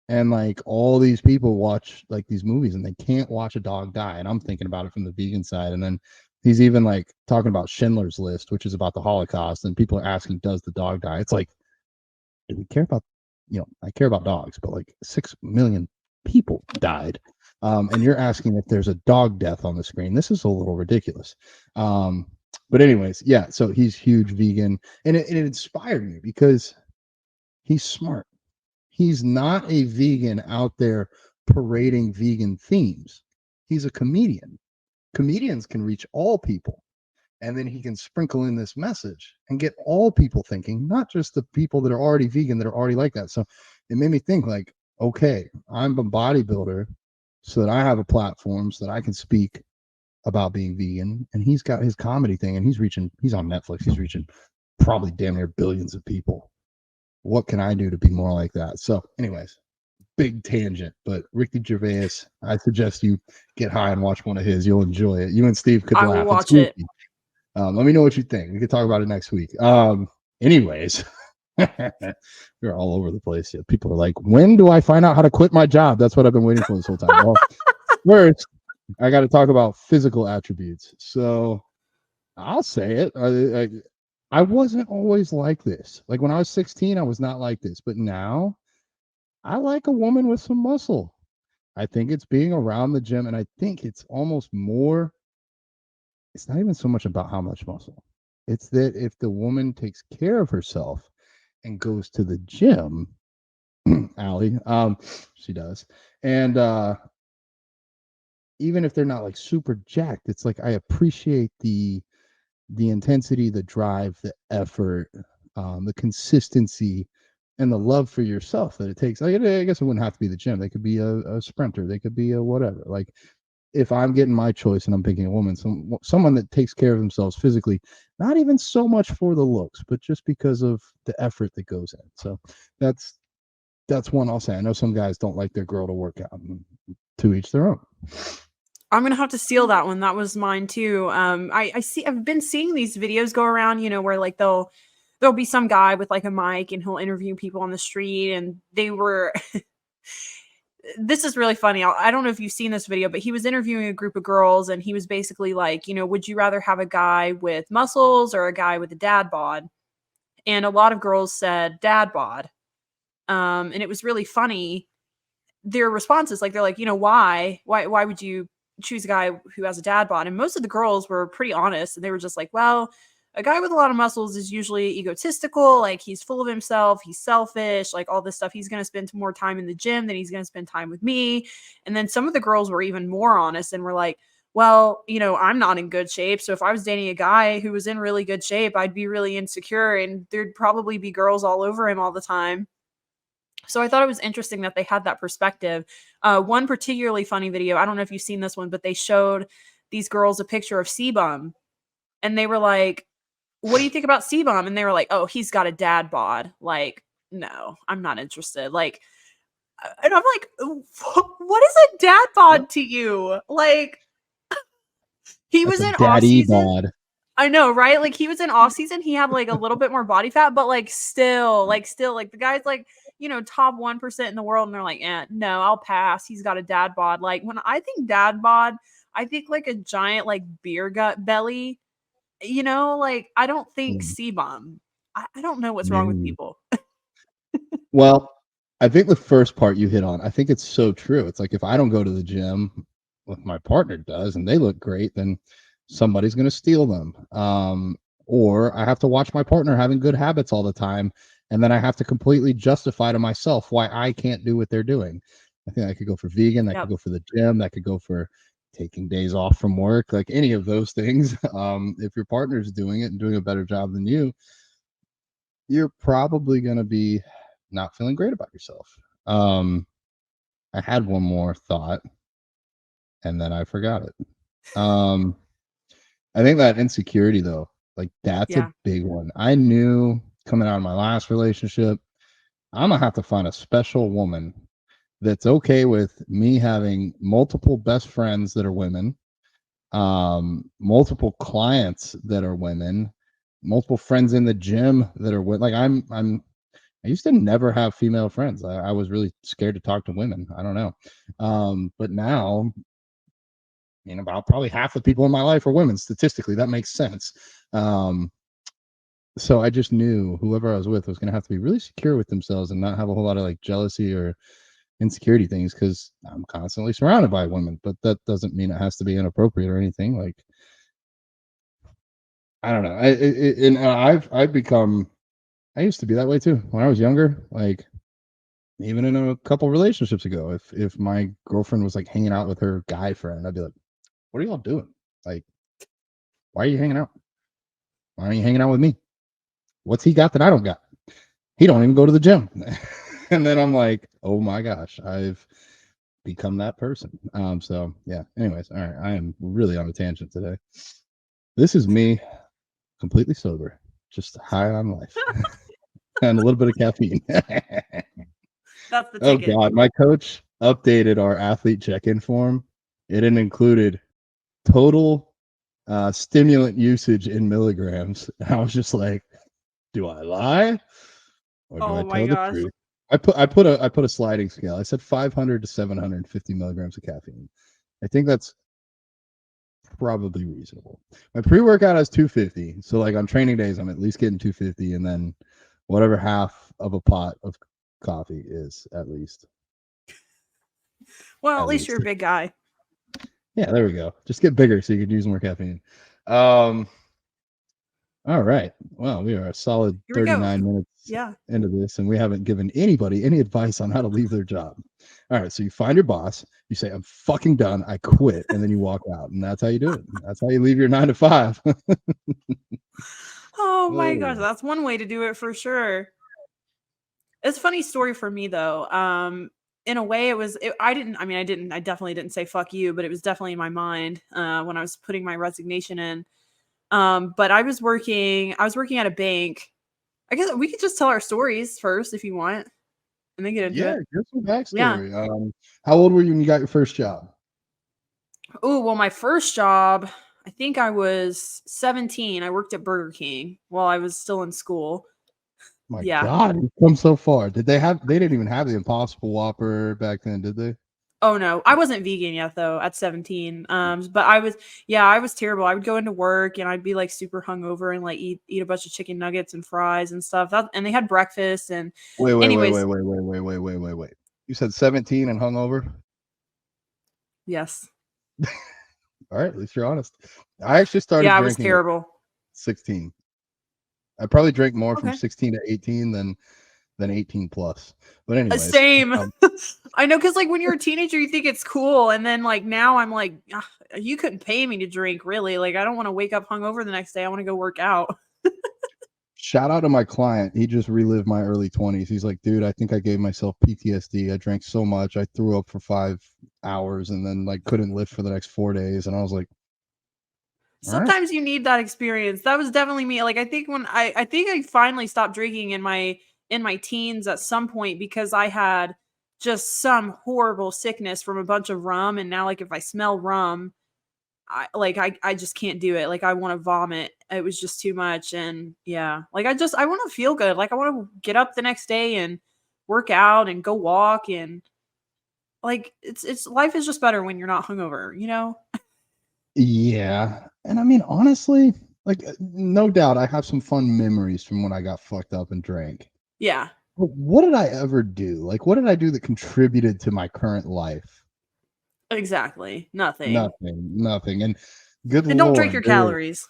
And like all these people watch like these movies and they can't watch a dog die. And I'm thinking about it from the vegan side. And then he's even like talking about Schindler's List, which is about the Holocaust. And people are asking, does the dog die? It's like, do we care about, I care about dogs, but like 6 million people died. And you're asking if there's a dog death on the screen. This is a little ridiculous. But anyways, yeah, so he's huge vegan. And it inspired me because he's smart. He's not a vegan out there parading vegan themes. He's a comedian. Comedians can reach all people. And then he can sprinkle in this message and get all people thinking, not just the people that are already vegan, that are already like that. So it made me think like, okay, I'm a bodybuilder so that I have a platform so that I can speak about being vegan. And he's got his comedy thing and he's on Netflix. He's reaching probably damn near billions of people. What can I do to be more like that? So, anyways, big tangent, but Ricky Gervais, I suggest you get high and watch one of his. You'll enjoy it. You and Steve could I will laugh. It's watch it. goofy. Let me know what you think. We could talk about it next week. Anyways, we're all over the place. Yeah, people are like, when do I find out how to quit my job? That's what I've been waiting for this whole time. Well, first, I got to talk about physical attributes. So I'll say it. I wasn't always like this. Like when I was 16, I was not like this. But now I like a woman with some muscle. I think it's being around the gym. And I think it's almost more, it's not even so much about how much muscle. It's that if the woman takes care of herself and goes to the gym, Allie, she does. And even if they're not like super jacked, it's like I appreciate the intensity, the drive, the effort, the consistency, and the love for yourself that it takes. I guess it wouldn't have to be the gym. They could be a sprinter. They could be a whatever. Like if I'm getting my choice and I'm picking a woman, someone that takes care of themselves physically, not even so much for the looks, but just because of the effort that goes in. So that's one I'll say. I know some guys don't like their girl to work out. To each their own. I'm gonna have to steal that one. That was mine too. I've been seeing these videos go around, where like there'll be some guy with like a mic and he'll interview people on the street, and they were this is really funny. I don't know if you've seen this video, but he was interviewing a group of girls and he was basically like, would you rather have a guy with muscles or a guy with a dad bod? And a lot of girls said dad bod. And it was really funny. Their responses, like they're like, why would you choose a guy who has a dad bod? And most of the girls were pretty honest, and they were just like, well, a guy with a lot of muscles is usually egotistical, like he's full of himself, he's selfish, like all this stuff. He's going to spend more time in the gym than he's going to spend time with me. And then some of the girls were even more honest and were like, well, you know, I'm not in good shape. So if I was dating a guy who was in really good shape, I'd be really insecure and there'd probably be girls all over him all the time. So I thought it was interesting that they had that perspective. One particularly funny video, I don't know if you've seen this one, but they showed these girls a picture of Sebum and they were like, what do you think about Sebum? And they were like, oh, he's got a dad bod. Like, no, I'm not interested. Like, and I'm like, what is a dad bod to you? Like, he That's was a in off daddy season. bod. I know, right? Like he was in off season. He had like a little bit more body fat, but like still, like the guy's like, you know, top 1% in the world. And they're like, no, I'll pass. He's got a dad bod. Like when I think dad bod, I think like a giant like beer gut belly, you know, like I don't think Mm. sebum. I don't know what's wrong with No. people. Well, I think the first part you hit on, I think it's so true. It's like if I don't go to the gym, if my partner does and they look great, then somebody's going to steal them. Or I have to watch my partner having good habits all the time. And then I have to completely justify to myself why I can't do what they're doing. I think that could go for vegan, that could Yep. go for the gym, that could go for taking days off from work, like any of those things. If your partner's doing it and doing a better job than you, you're probably going to be not feeling great about yourself. I had one more thought and then I forgot it. Um, I think that insecurity though, like that's a Yeah. big one. I knew coming out of my last relationship, I'm gonna have to find a special woman that's okay with me having multiple best friends that are women, multiple clients that are women, multiple friends in the gym that are like I used to never have female friends. I was really scared to talk to women. I don't know. But now, about probably half the people in my life are women. Statistically, that makes sense. So I just knew whoever I was with was going to have to be really secure with themselves and not have a whole lot of like jealousy or insecurity things because I'm constantly surrounded by women. But that doesn't mean it has to be inappropriate or anything. Like I don't know. And I've become. I used to be that way too when I was younger. Like even in a couple relationships ago, if my girlfriend was like hanging out with her guy friend, I'd be like, "What are y'all doing? Like, why are you hanging out? Why aren't you hanging out with me? What's he got that I don't got? He don't even go to the gym." And then I'm like, "Oh my gosh, I've become that person." So yeah. Anyways, all right, I am really on a tangent today. This is me, completely sober, just high on life, and a little bit of caffeine. That's the Oh ticket. God, my coach updated our athlete check-in form. It included total stimulant usage in milligrams. I was just like, do I lie or do I Oh my tell the gosh. truth? I put a sliding scale. I said 500 to 750 milligrams of caffeine. I think that's probably reasonable. My pre-workout is 250. So like on training days, I'm at least getting 250 and then whatever half of a pot of coffee is at least. Well, at At least you're least. a big guy. Yeah, there we go. Just get bigger so you can use more caffeine. Um, all right. Well, we are a solid Here we go. 39 minutes Yeah. into this, and we haven't given anybody any advice on how to leave their job. All right. So you find your boss, you say, "I'm fucking done. I quit," and then you walk out. And that's how you do it. That's how you leave your 9 to 5. Oh my gosh, Oh, that's one way to do it for sure. It's a funny story for me though. In a way, I definitely didn't say fuck you, but it was definitely in my mind when I was putting my resignation in. But I was working at a bank. I guess we could just tell our stories first if you want, and then get into yeah. it. Give some Yeah. backstory. How old were you when you got your first job? Oh, well, my first job, I think I was 17. I worked at Burger King while I was still in school. My Yeah. God, you've come so far. Did they have? They didn't even have the Impossible Whopper back then, did they? Oh no, I wasn't vegan yet though at 17. But I was terrible. I would go into work and I'd be like super hungover and like eat a bunch of chicken nuggets and fries and stuff. And they had breakfast and Wait, wait, wait, wait, anyways, wait, wait, wait, wait, wait, wait, wait. You said 17 and hungover? yes. All right, at least you're honest. I actually started Yeah, I was drinking at terrible. 16. I probably drank more from Okay. 16 to 18 than 18 plus. But anyways, Same. I know, because like when you're a teenager, you think it's cool, and then like now I'm like, "Ugh, you couldn't pay me to drink, really. Like I don't want to wake up hungover the next day. I want to go work out. shout out to my client. He just relived my early 20s. He's like, dude, I think I gave myself PTSD. I drank so much. I threw up for 5 hours and then like couldn't lift for the next 4 days. And I was like, all right. Sometimes you need that experience. That was definitely me. Like I think when I think I finally stopped drinking in my teens at some point, because I had just some horrible sickness from a bunch of rum, and now like if I smell rum, I just can't do it. Like I want to vomit. It was just too much. And yeah, like I want to feel good. Like I want to get up the next day and work out and go walk, and like it's life is just better when you're not hungover, you know? Yeah. And I mean, honestly, like, no doubt I have some fun memories from when I got fucked up and drank. Yeah, But what did I ever do? Like, what did I do that contributed to my current life? exactly. Nothing. Nothing, nothing. And good And don't drink Lord, your calories.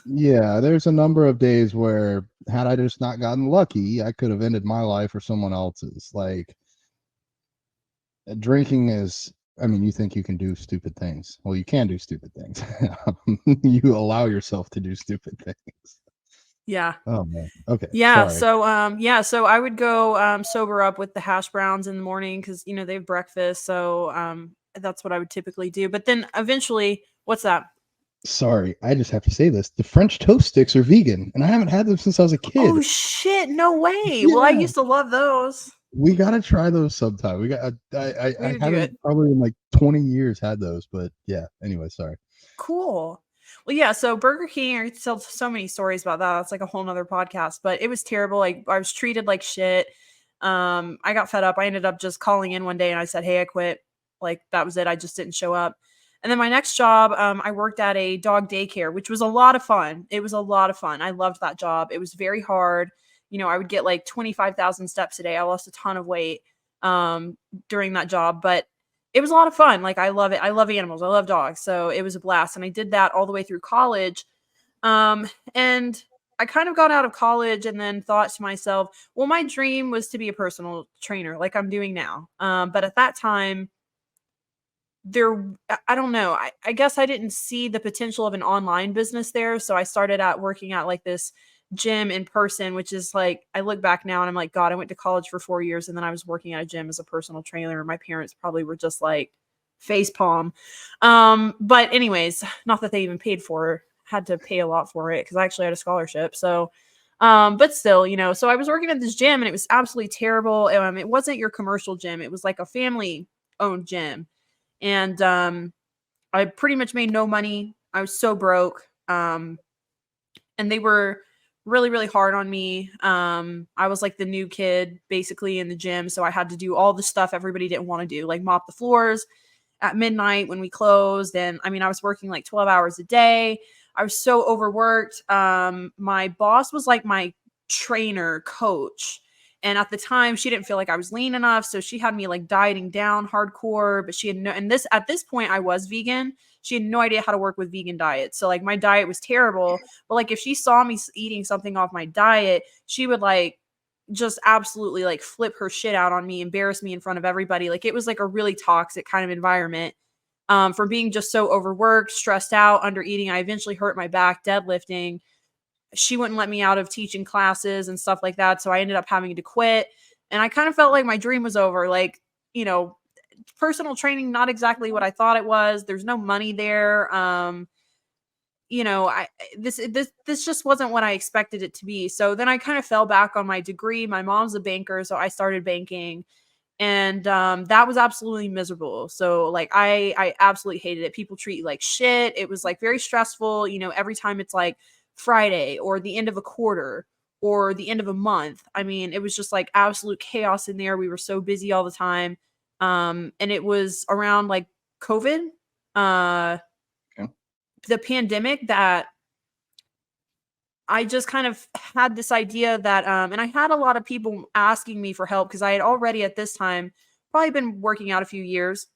there's a number of days where had I just not gotten lucky, I could have ended my life or someone else's. Like, drinking is, I mean, you think you can do stupid things. Well, you can do stupid things. You allow yourself to do stupid things. Yeah. Oh man. Okay, Yeah, sorry. so, so I would go, sober up with the hash browns in the morning, because they have breakfast, so, that's what I would typically do, but then eventually what's that? Sorry, I just have to say this. The French toast sticks are vegan, and I haven't had them since I was a Oh, kid. shit, no way! Well, I Yeah, used to love those. we gotta try those sometime. We I need to do it. haven't probably in like 20 years had those, but yeah. Anyway, sorry. Cool. Well, yeah, so Burger King, I could tell so many stories about that. That's like a whole nother podcast, but it was terrible. Like I was treated like shit. I got fed up. I ended up just calling in one day and I said, "Hey, I quit." Like that was it. I just didn't show up. And then my next job, I worked at a dog daycare, which was a lot of fun. It was a lot of fun. I loved that job. It was very hard. I would get like 25,000 steps a day. I lost a ton of weight during that job, but it was a lot of fun. Like I love it. I love animals. I love dogs. So it was a blast. And I did that all the way through college. And I kind of got out of college and then thought to myself, well, my dream was to be a personal trainer like I'm doing now. But at that time, I don't know. I guess I didn't see the potential of an online business there. So I started out working at like this gym in person, which is like, I look back now and I'm like, God, I went to college for 4 years and then I was working at a gym as a personal trainer. My parents probably were just like face palm. But anyways, not that they even paid for it, had to pay a lot for it because I actually had a scholarship. So but still, so I was working at this gym and it was absolutely terrible. It wasn't your commercial gym, it was like a family owned gym. And I pretty much made no money. I was so broke. And they were really, really hard on me. I was like the new kid basically in the gym. So I had to do all the stuff everybody didn't want to do, like mop the floors at midnight when we closed. And I mean, I was working like 12 hours a day. I was so overworked. My boss was like my trainer coach. And at the time, she didn't feel like I was lean enough. So she had me like dieting down hardcore. But she had at this point, I was vegan. She had no idea how to work with vegan diets. So like my diet was terrible. But like if she saw me eating something off my diet, she would like just absolutely like flip her shit out on me, embarrass me in front of everybody. Like it was like a really toxic kind of environment. From being just so overworked, stressed out, under eating, I eventually hurt my back deadlifting. She wouldn't let me out of teaching classes and stuff like that. So I ended up having to quit. And I kind of felt like my dream was over. Like, you know, personal training, not exactly what I thought it was. There's no money there. I this just wasn't what I expected it to be. So then I kind of fell back on my degree. My mom's a banker, so I started banking, and that was absolutely miserable. So like I absolutely hated it. People treat you like shit. It was like very stressful. Every time it's like Friday or the end of a quarter or the end of a month. I mean, it was just like absolute chaos in there. We were so busy all the time. And it was around like COVID. Uh Okay. the pandemic that I just kind of had this idea that, and I had a lot of people asking me for help because I had already at this time probably been working out a few years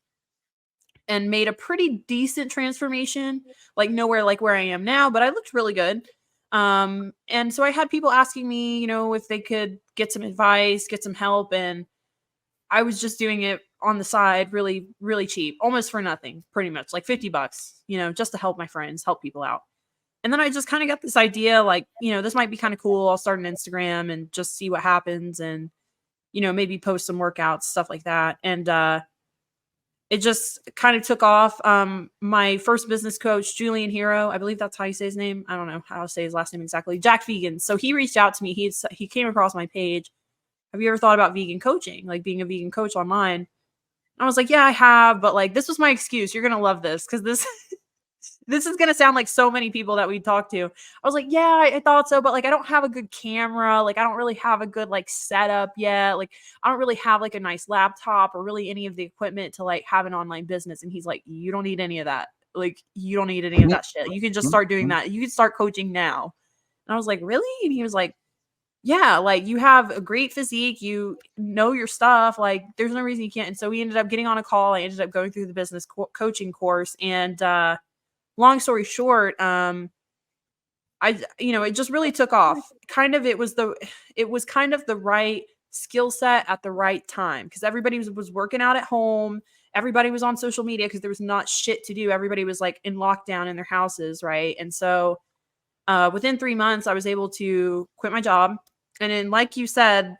and made a pretty decent transformation, like nowhere like where I am now, but I looked really good. And so I had people asking me, if they could get some advice, get some help. And I was just doing it on the side, really, really cheap, almost for nothing, pretty much like $50, just to help my friends, help people out. And then I just kind of got this idea like, this might be kind of cool. I'll start an Instagram and just see what happens and, maybe post some workouts, stuff like that. And it just kind of took off. My first business coach, Julian Hero, I believe that's how you say his name. I don't know how to say his last name exactly. Jack Vegan. So he reached out to me. He came across my page. Have you ever thought about vegan coaching, like being a vegan coach online? I was like, yeah, I have, but like, this was my excuse. You're going to love this because this this is going to sound like so many people that we talked to. I was like, yeah, I thought so, but like, I don't have a good camera. Like, I don't really have a good like setup yet. Like, I don't really have like a nice laptop or really any of the equipment to like have an online business. And he's like, you don't need any of that. Like, you don't need any of that shit. You can just start doing that. You can start coaching now. And I was like, really? And he was like, yeah, like you have a great physique, you know your stuff, like there's no reason you can't. And so we ended up getting on a call. I ended up going through the business coaching course. And long story short, it just really took off. It was kind of the right skill set at the right time because everybody was working out at home. Everybody was on social media because there was not shit to do. Everybody was like in lockdown in their houses, right? And so within 3 months, I was able to quit my job. And then, like you said,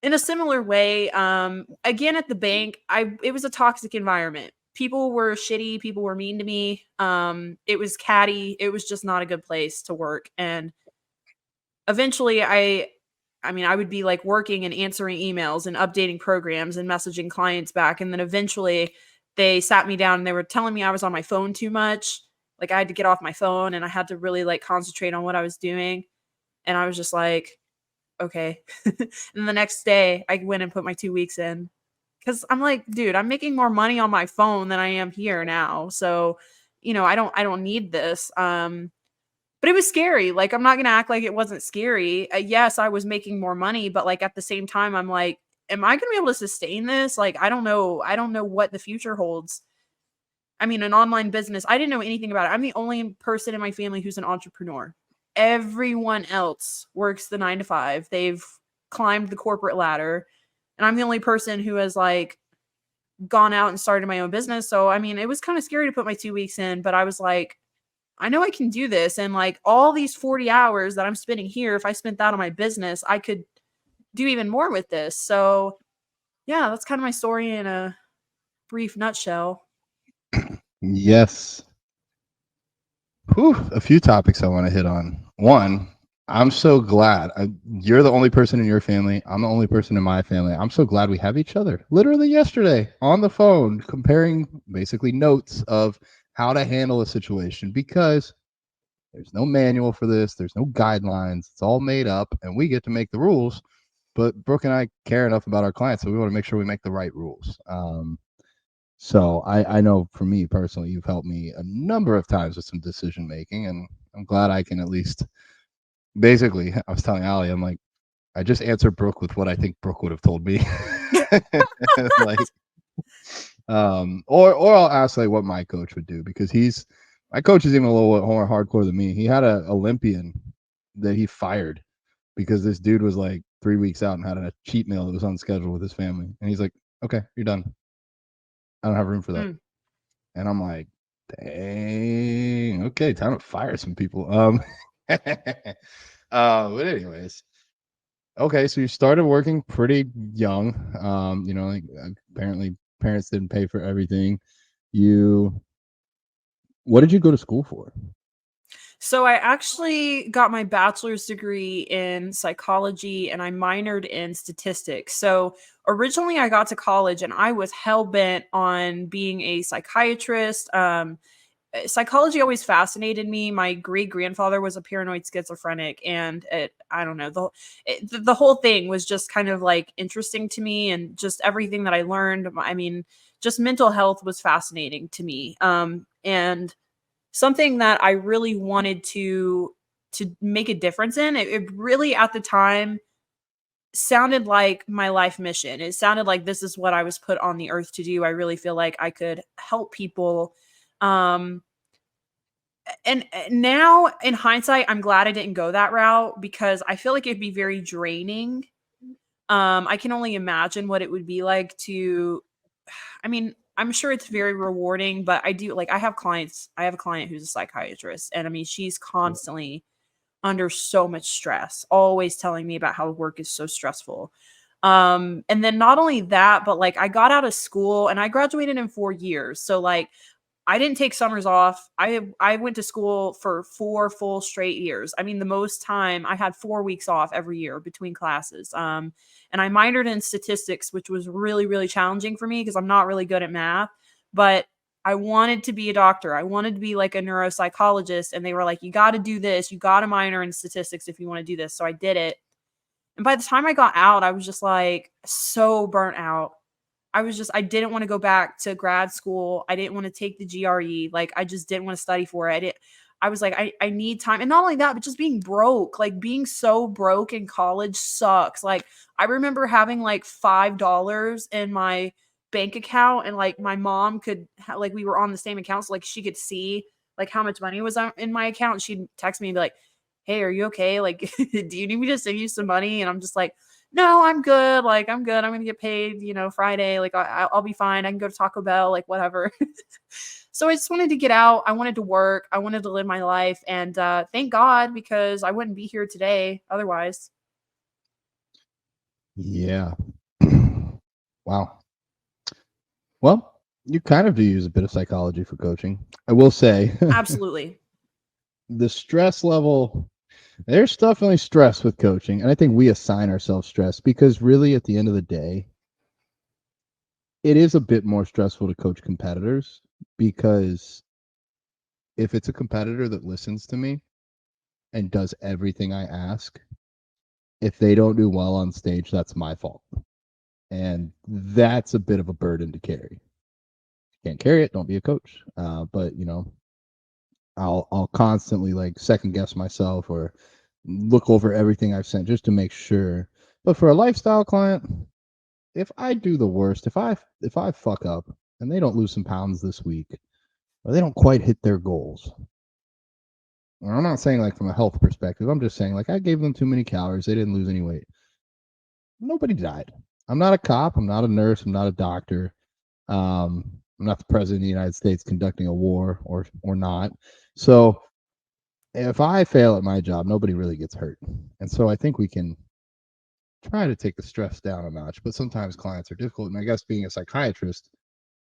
in a similar way, again at the bank, it was a toxic environment. People were shitty. People were mean to me. It was catty. It was just not a good place to work. And eventually, I would be like working and answering emails and updating programs and messaging clients back. And then eventually, they sat me down and they were telling me I was on my phone too much. Like I had to get off my phone and I had to really like concentrate on what I was doing. And I was just like, okay. And the next day I went and put my 2 weeks in because I'm like, dude, I'm making more money on my phone than I am here now. So, I don't need this. But it was scary. Like, I'm not going to act like it wasn't scary. Yes, I was making more money, but like at the same time, I'm like, am I going to be able to sustain this? Like, I don't know. I don't know what the future holds. I mean, an online business, I didn't know anything about it. I'm the only person in my family who's an entrepreneur. Everyone else works the 9 to 5. They've climbed the corporate ladder. And I'm the only person who has like gone out and started my own business. So, I mean, it was kind of scary to put my 2 weeks in, but I was like, I know I can do this. And like all these 40 hours that I'm spending here, if I spent that on my business, I could do even more with this. So, yeah, that's kind of my story in a brief nutshell. Yes. Whew, a few topics I want to hit on. One, I'm so glad you're the only person in your family. I'm the only person in my family. I'm so glad we have each other. Literally yesterday on the phone, comparing basically notes of how to handle a situation because there's no manual for this. There's no guidelines. It's all made up, and we get to make the rules. But Brooke and I care enough about our clients, so we want to make sure we make the right rules. So I know for me personally, you've helped me a number of times with some decision making, and I'm glad I can at least basically. I was telling Ali, I'm like, I just answer Brooke with what I think Brooke would have told me, like, or I'll ask like what my coach would do because my coach is even a little more hardcore than me. He had an Olympian that he fired because this dude was like 3 weeks out and had a cheat meal that was on schedule with his family, and he's like, okay, you're done. I don't have room for that. And I'm like, dang, okay, time to fire some people. But anyways, okay, so you started working pretty young. Like apparently parents didn't pay for everything. What did you go to school for? So I actually got my bachelor's degree in psychology and I minored in statistics. So originally I got to college and I was hell bent on being a psychiatrist. Psychology always fascinated me. My great grandfather was a paranoid schizophrenic, and I don't know, the whole thing was just kind of like interesting to me, and just everything that I learned. I mean, just mental health was fascinating to me. And something that I really wanted to make a difference in. It really at the time sounded like my life mission. It sounded like this is what I was put on the earth to do. I really feel like I could help people. Um, and now in hindsight, I'm glad I didn't go that route because I feel like it'd be very draining. I can only imagine what it would be like to, I mean, I'm sure it's very rewarding, but I do like, I have clients, I have a client who's a psychiatrist, and I mean, she's constantly under so much stress, always telling me about how work is so stressful. And then not only that, but like I got out of school and I graduated in 4 years. So like I didn't take summers off. I went to school for 4 full straight years. I mean, the most time I had 4 weeks off every year between classes. And I minored in statistics, which was really, really challenging for me because I'm not really good at math. But I wanted to be a doctor. I wanted to be like a neuropsychologist. And they were like, you got to do this. You got to minor in statistics if you want to do this. So I did it. And by the time I got out, I was just like so burnt out. I didn't want to go back to grad school. I didn't want to take the GRE. Like, I just didn't want to study for it. I was like, I need time. And not only that, but just being broke, like being so broke in college sucks. Like, I remember having like $5 in my bank account, and like my mom could, like, we were on the same account. So like she could see like how much money was in my account. And she'd text me and be like, hey, are you okay? Like, do you need me to send you some money? And I'm just like, no, I'm good. Like, I'm good. I'm going to get paid, Friday. Like, I'll be fine. I can go to Taco Bell, like, whatever. So I just wanted to get out. I wanted to work. I wanted to live my life. And thank God, because I wouldn't be here today otherwise. Yeah. Wow. Well, you kind of do use a bit of psychology for coaching. I will say Absolutely. the stress level, there's definitely stress with coaching. And I think we assign ourselves stress because really at the end of the day, it is a bit more stressful to coach competitors because if it's a competitor that listens to me and does everything I ask, if they don't do well on stage, that's my fault. And that's a bit of a burden to carry. Can't carry it, don't be a coach. But I'll constantly like second guess myself or look over everything I've sent just to make sure. But for a lifestyle client, if I do the worst, if I fuck up and they don't lose some pounds this week, or they don't quite hit their goals, and I'm not saying like from a health perspective, I'm just saying like I gave them too many calories, they didn't lose any weight. Nobody died. I'm not a cop, I'm not a nurse, I'm not a doctor. I'm not the president of the United States conducting a war or not. So if I fail at my job, nobody really gets hurt. And so I think we can try to take the stress down a notch, but sometimes clients are difficult. And I guess being a psychiatrist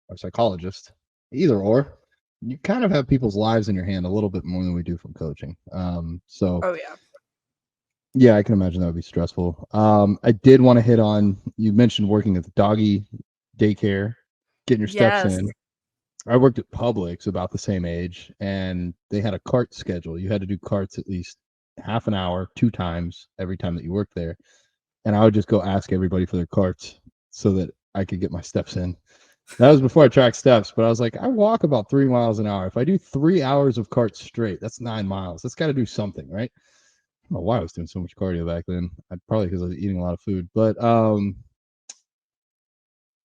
or psychologist, either or, you kind of have people's lives in your hand a little bit more than we do from coaching. So Oh, yeah. yeah, I can imagine that would be stressful. I did want to hit on, you mentioned working at the doggy daycare, getting your steps Yes. in. I worked at Publix about the same age, and they had a cart schedule. You had to do carts at least half an hour, 2 times every time that you worked there. And I would just go ask everybody for their carts so that I could get my steps in. That was before I tracked steps, but I was like, I walk about 3 miles an hour. If I do 3 hours of carts straight, that's 9 miles. That's got to do something, right? I don't know why I was doing so much cardio back then. Probably because I was eating a lot of food. But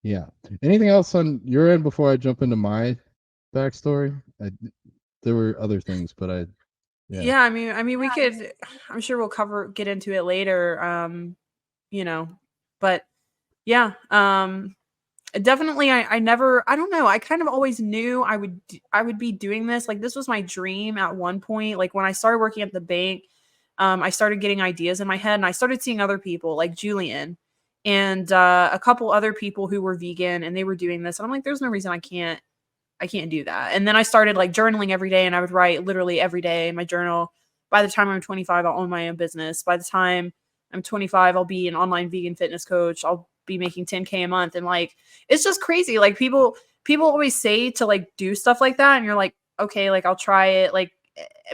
yeah. Anything else on your end before I jump into my backstory? There were other things, but yeah. Yeah, we could, I'm sure we'll get into it later. But yeah, definitely I never, I don't know, I kind of always knew I would be doing this. Like, this was my dream at one point. Like, when I started working at the bank, I started getting ideas in my head, and I started seeing other people like Julian and a couple other people who were vegan, and they were doing this, and I'm like, there's no reason I can't do that. And then I started like journaling every day, and I would write literally every day in my journal. By the time I'm 25, I'll own my own business. By the time I'm 25, I'll be an online vegan fitness coach. I'll be making 10K a month. And like, it's just crazy. Like, people always say to like do stuff like that, and you're like, okay, like I'll try it. Like,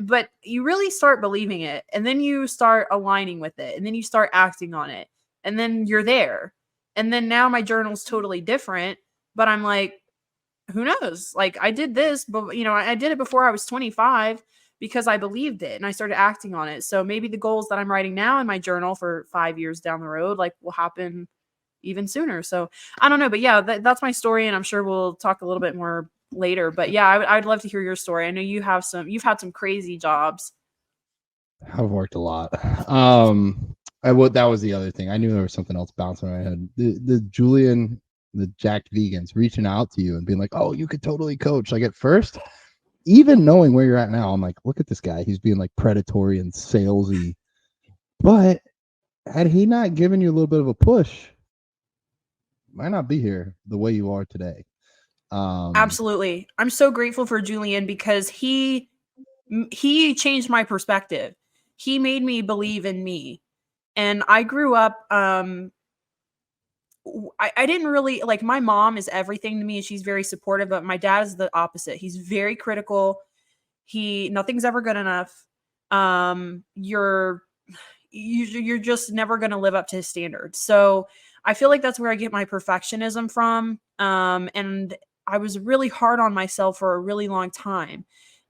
but you really start believing it, and then you start aligning with it, and then you start acting on it, and then you're there. And then now my journal's totally different, but I'm like, who knows? Like, I did this, but I did it before I was 25 because I believed it and I started acting on it. So maybe the goals that I'm writing now in my journal for 5 years down the road, like, will happen even sooner. So I don't know, but yeah, that's my story. And I'm sure we'll talk a little bit more later. But yeah, I'd love to hear your story. I know you've had some crazy jobs. I've worked a lot. That was the other thing. I knew there was something else bouncing in my head. The jacked vegans reaching out to you and being like, "Oh, you could totally coach." Like at first, even knowing where you're at now, I'm like, "Look at this guy. He's being like predatory and salesy." But had he not given you a little bit of a push, might not be here the way you are today. Absolutely. I'm so grateful for Julian because he changed my perspective. He made me believe in me. And I grew up I didn't really like, my mom is everything to me and she's very supportive, but my dad is the opposite. He's very critical. Nothing's ever good enough. You're just never going to live up to his standards. So I feel like that's where I get my perfectionism from. And I was really hard on myself for a really long time.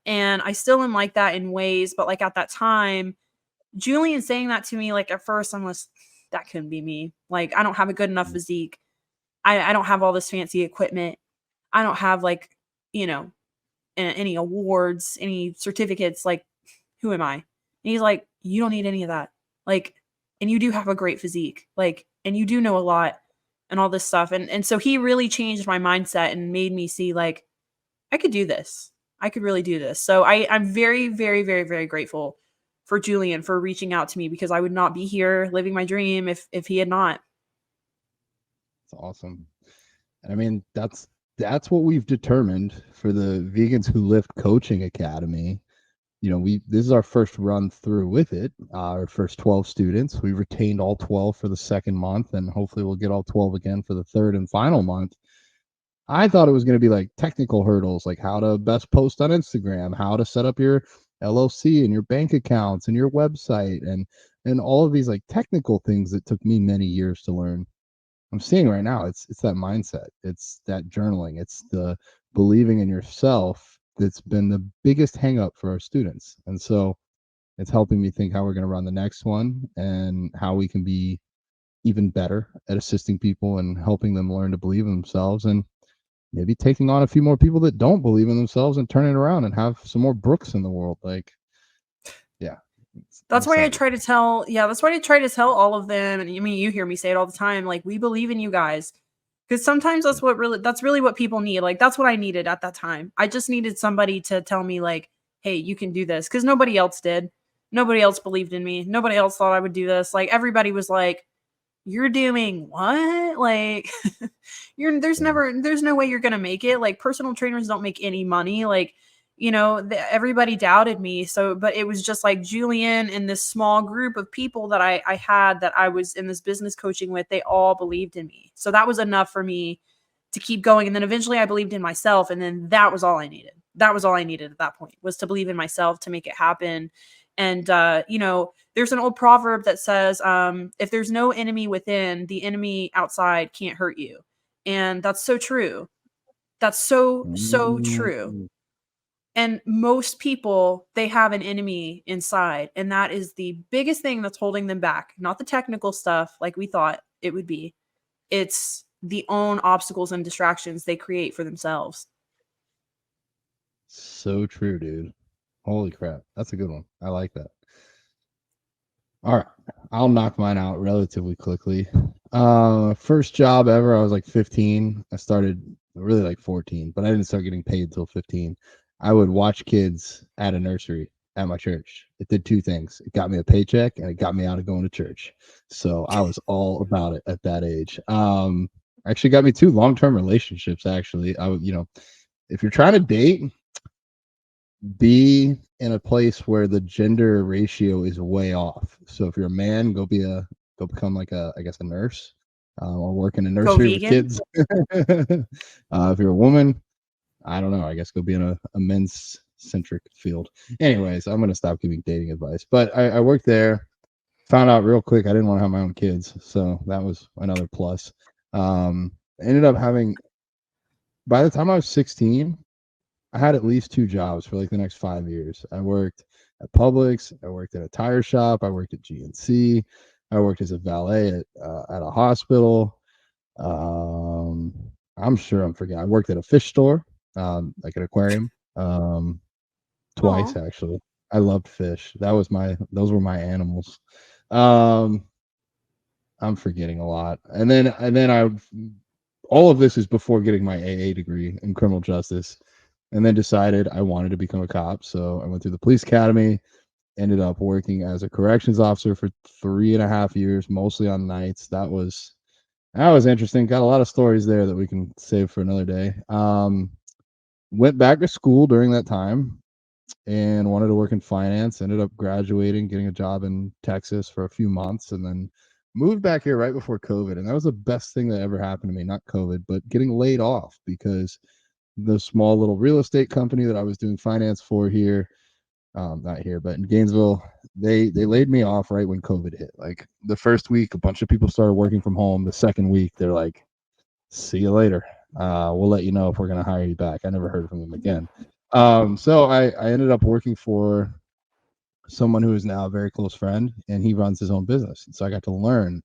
And I still am like that in ways, but like at that time, Julian saying that to me, like at first I'm like, that couldn't be me. Like, I don't have a good enough physique. I don't have all this fancy equipment. I don't have like, you know, any awards, any certificates. Like, who am I? And he's like, you don't need any of that. Like, and you do have a great physique. Like, and you do know a lot and all this stuff. And so he really changed my mindset and made me see like, I could do this. I could really do this. So I'm very, very, very, very grateful for Julian for reaching out to me because I would not be here living my dream if he had not. It's awesome. And I mean, that's what we've determined for the Vegans Who Lift Coaching Academy. You know, this is our first run through with it. Our first 12 students. We retained all 12 for the second month, and hopefully we'll get all 12 again for the third and final month. I thought it was going to be like technical hurdles, like how to best post on Instagram, how to set up your LLC and your bank accounts and your website, and all of these like technical things that took me many years to learn. I'm seeing right now, it's that mindset, it's that journaling, it's the believing in yourself that's been the biggest hang up for our students. And so it's helping me think how we're going to run the next one and how we can be even better at assisting people and helping them learn to believe in themselves, and maybe taking on a few more people that don't believe in themselves and turning it around and have some more Brooks in the world. Like, yeah. That's why I try to tell all of them. And I mean, you hear me say it all the time. Like, we believe in you guys. Because sometimes that's really what people need. Like, that's what I needed at that time. I just needed somebody to tell me like, hey, you can do this. Because nobody else did. Nobody else believed in me. Nobody else thought I would do this. Like, everybody was like, you're doing what? Like, there's no way you're gonna make it. Like, personal trainers don't make any money. Like, everybody doubted me. So, but it was just like Julian and this small group of people that I had that I was in this business coaching with, they all believed in me. So that was enough for me to keep going. And then eventually I believed in myself. And then that was all I needed. That was all I needed at that point, was to believe in myself to make it happen. And, there's an old proverb that says, if there's no enemy within, the enemy outside can't hurt you. And that's so true. That's so, so true. And most people, they have an enemy inside. And that is the biggest thing that's holding them back. Not the technical stuff like we thought it would be. It's the own obstacles and distractions they create for themselves. So true, dude. Holy crap. That's a good one. I like that. All right. I'll knock mine out relatively quickly. First job ever, I was like 15. I started really like 14, but I didn't start getting paid until 15. I would watch kids at a nursery at my church. It did two things. It got me a paycheck and it got me out of going to church. So I was all about it at that age. Actually got me 2 long-term relationships, actually. If you're trying to date, be in a place where the gender ratio is way off. So if you're a man, go become like a nurse, or work in a nursery with kids. If you're a woman, I don't know, I guess go be in a men's centric field. Anyways, I'm going to stop giving dating advice, but I worked there, found out real quick I didn't want to have my own kids. So that was another plus. Ended up having, by the time I was 16, I had at least 2 jobs for like the next 5 years. I worked at Publix. I worked at a tire shop. I worked at GNC. I worked as a valet at a hospital. I'm sure I'm forgetting. I worked at a fish store. like an aquarium, twice Oh, actually. I loved fish. Those were my animals. Um, I'm forgetting a lot. And then all of this is before getting my AA degree in criminal justice, and then decided I wanted to become a cop. So I went through the police academy, ended up working as a corrections officer for 3.5 years, mostly on nights. That was interesting. Got a lot of stories there that we can save for another day. Went back to school during that time and wanted to work in finance. Ended up graduating, getting a job in Texas for a few months, and then moved back here right before COVID. And that was the best thing that ever happened to me. Not COVID, but getting laid off, because the small little real estate company that I was doing finance for here, not here, but in Gainesville, they laid me off right when COVID hit. Like the first week, a bunch of people started working from home. The second week, they're like, "See you later. We'll let you know if we're going to hire you back." I never heard from them again. So I ended up working for someone who is now a very close friend, and he runs his own business. And so I got to learn,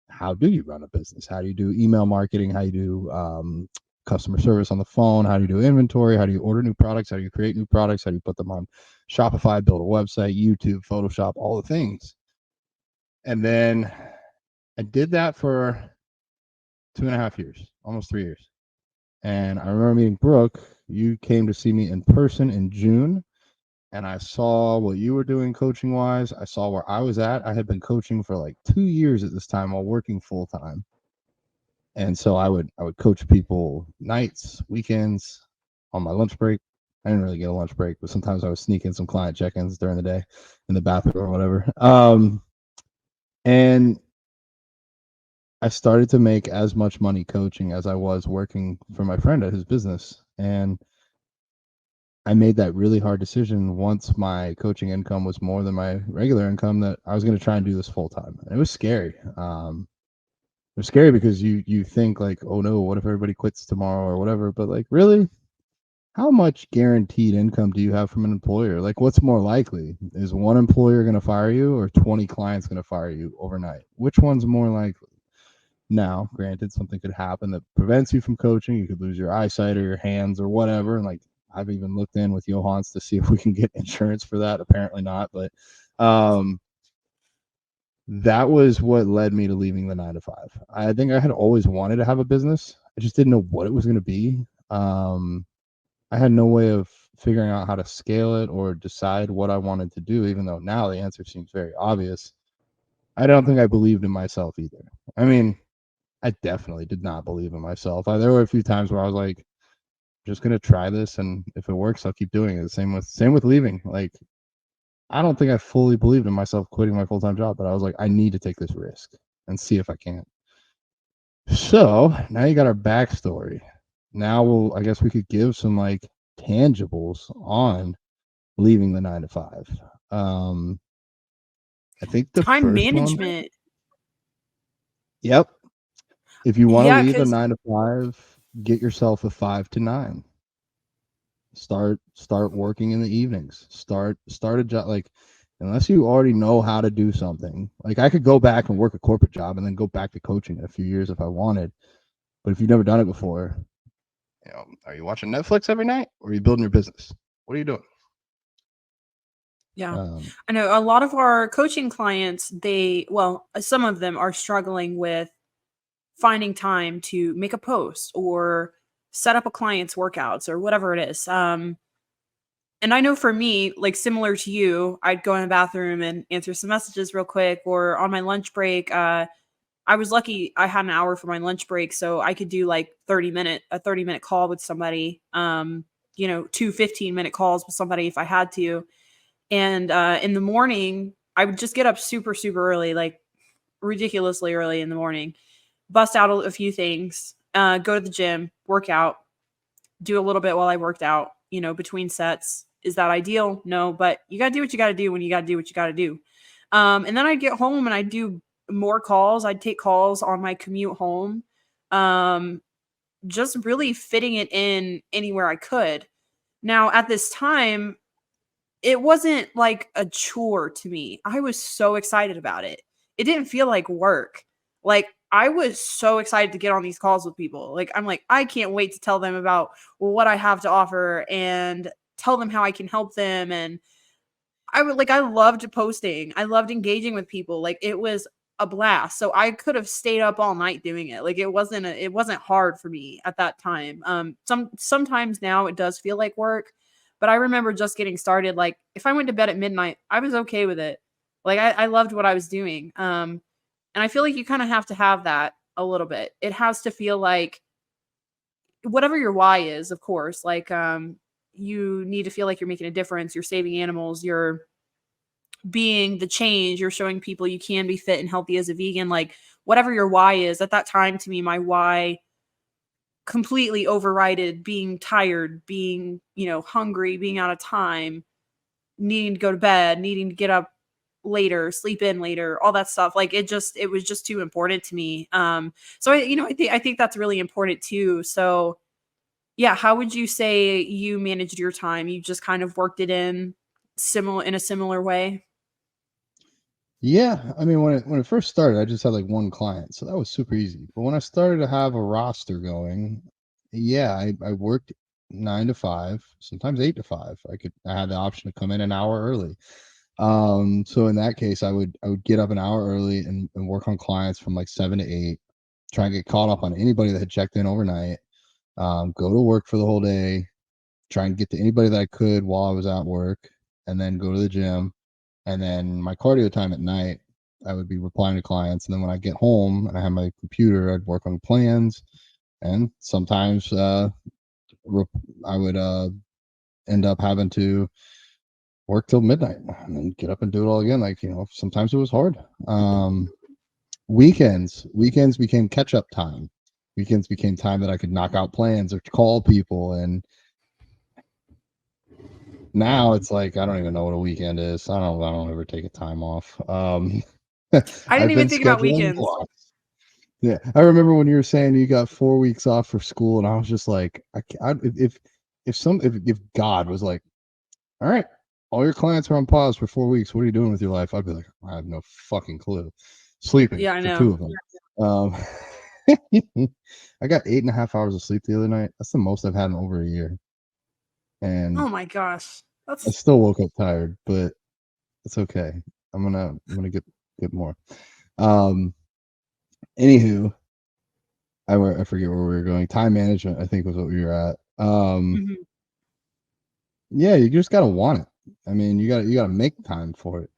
how do you run a business? How do you do email marketing? How do you do customer service on the phone? How do you do inventory? How do you order new products? How do you create new products? How do you put them on Shopify, build a website, YouTube, Photoshop, all the things? And then I did that for 2.5 years, almost 3 years. And I remember meeting Brooke. You came to see me in person in June, and I saw what you were doing coaching wise. I saw where I was at. I had been coaching for like 2 years at this time while working full time. And so I would coach people nights, weekends, on my lunch break. I didn't really get a lunch break, but sometimes I would sneak in some client check-ins during the day in the bathroom or whatever. And I started to make as much money coaching as I was working for my friend at his business. And I made that really hard decision once my coaching income was more than my regular income, that I was going to try and do this full time. And it was scary. It was scary because you think like, oh no, what if everybody quits tomorrow or whatever? But like, really, how much guaranteed income do you have from an employer? Like, what's more likely? Is one employer going to fire you, or 20 clients going to fire you overnight? Which one's more likely? Now, granted, something could happen that prevents you from coaching. You could lose your eyesight or your hands or whatever. And like, I've even looked in with Johans to see if we can get insurance for that. Apparently not. But that was what led me to leaving the 9 to 5. I think I had always wanted to have a business. I just didn't know what it was going to be. I had no way of figuring out how to scale it or decide what I wanted to do, even though now the answer seems very obvious. I don't think I believed in myself either. I mean, I definitely did not believe in myself. There were a few times where I was like, just gonna try this, and if it works, I'll keep doing it. Same with leaving. Like, I don't think I fully believed in myself quitting my full-time job, but I was like, I need to take this risk and see if I can. So now you got our backstory. Now I guess we could give some like tangibles on leaving the 9 to 5. I think the time first one, management. yep. If you want to Yeah, leave a because 9 to 5, get yourself a 5 to 9. Start working in the evenings. Start a job. Like, unless you already know how to do something, like I could go back and work a corporate job and then go back to coaching in a few years if I wanted. But if you've never done it before, are you watching Netflix every night, or are you building your business? What are you doing? yeah, Um, I know a lot of our coaching clients, some of them are struggling with finding time to make a post or set up a client's workouts or whatever it is. And I know for me, like similar to you, I'd go in the bathroom and answer some messages real quick, or on my lunch break. I was lucky I had an hour for my lunch break, so I could do like a 30-minute call with somebody. 2 15-minute calls with somebody if I had to. And in the morning, I would just get up super, super early, like ridiculously early in the morning, bust out a few things, go to the gym, work out, do a little bit while I worked out, between sets. Is that ideal? No, but you got to do what you got to do when you got to do what you got to do. And then I'd get home and I'd do more calls. I'd take calls on my commute home. Just really fitting it in anywhere I could. Now, at this time, it wasn't like a chore to me. I was so excited about it. It didn't feel like work. Like I was so excited to get on these calls with people. Like, I'm like, I can't wait to tell them about what I have to offer and tell them how I can help them. And I loved posting. I loved engaging with people. Like, it was a blast. So I could have stayed up all night doing it. Like, it wasn't hard for me at that time. Sometimes now it does feel like work, but I remember just getting started. Like, if I went to bed at midnight, I was okay with it. Like, I loved what I was doing. And I feel like you kind of have to have that a little bit. It has to feel like whatever your why is, of course, like you need to feel like you're making a difference, you're saving animals, you're being the change, you're showing people you can be fit and healthy as a vegan, like whatever your why is. At that time, to me, my why completely overrided being tired, being, hungry, being out of time, needing to go to bed, needing to get up later, sleep in later, all that stuff. Like, it was just too important to me. So I think that's really important too. So yeah, how would you say you managed your time? You just kind of worked it in a similar way? Yeah, I mean, when it first started, I just had like one client, so that was super easy. But when I started to have a roster going, yeah, I worked 9 to 5, sometimes 8 to 5. I had the option to come in an hour early. So in that case, I would get up an hour early and work on clients from like 7 to 8, try and get caught up on anybody that had checked in overnight. Go to work for the whole day, try and get to anybody that I could while I was at work, and then go to the gym. And then my cardio time at night, I would be replying to clients. And then when I get home and I have my computer, I'd work on plans. And sometimes I would end up having to work till midnight and then get up and do it all again. Like, sometimes it was hard. Weekends became catch up time. Weekends became time that I could knock out plans or call people. And now it's like I don't even know what a weekend is. I don't ever take a time off. I didn't I've even been think about scheduling weekends. blocks. Yeah, I remember when you were saying you got 4 weeks off for school, and I was just like, if God was like, all right, all your clients are on pause for 4 weeks. What are you doing with your life? I'd be like, I have no fucking clue. Sleeping Yeah, I for two know. of them. I got 8.5 hours of sleep the other night. That's the most I've had in over a year, and Oh my gosh. I That's still woke up tired, but it's okay. I'm gonna get more. Um, Anywho, I forget where we were going. Time management, I think, was what we were at. Mhm. Yeah, you just gotta want it. I mean, you gotta make time for it.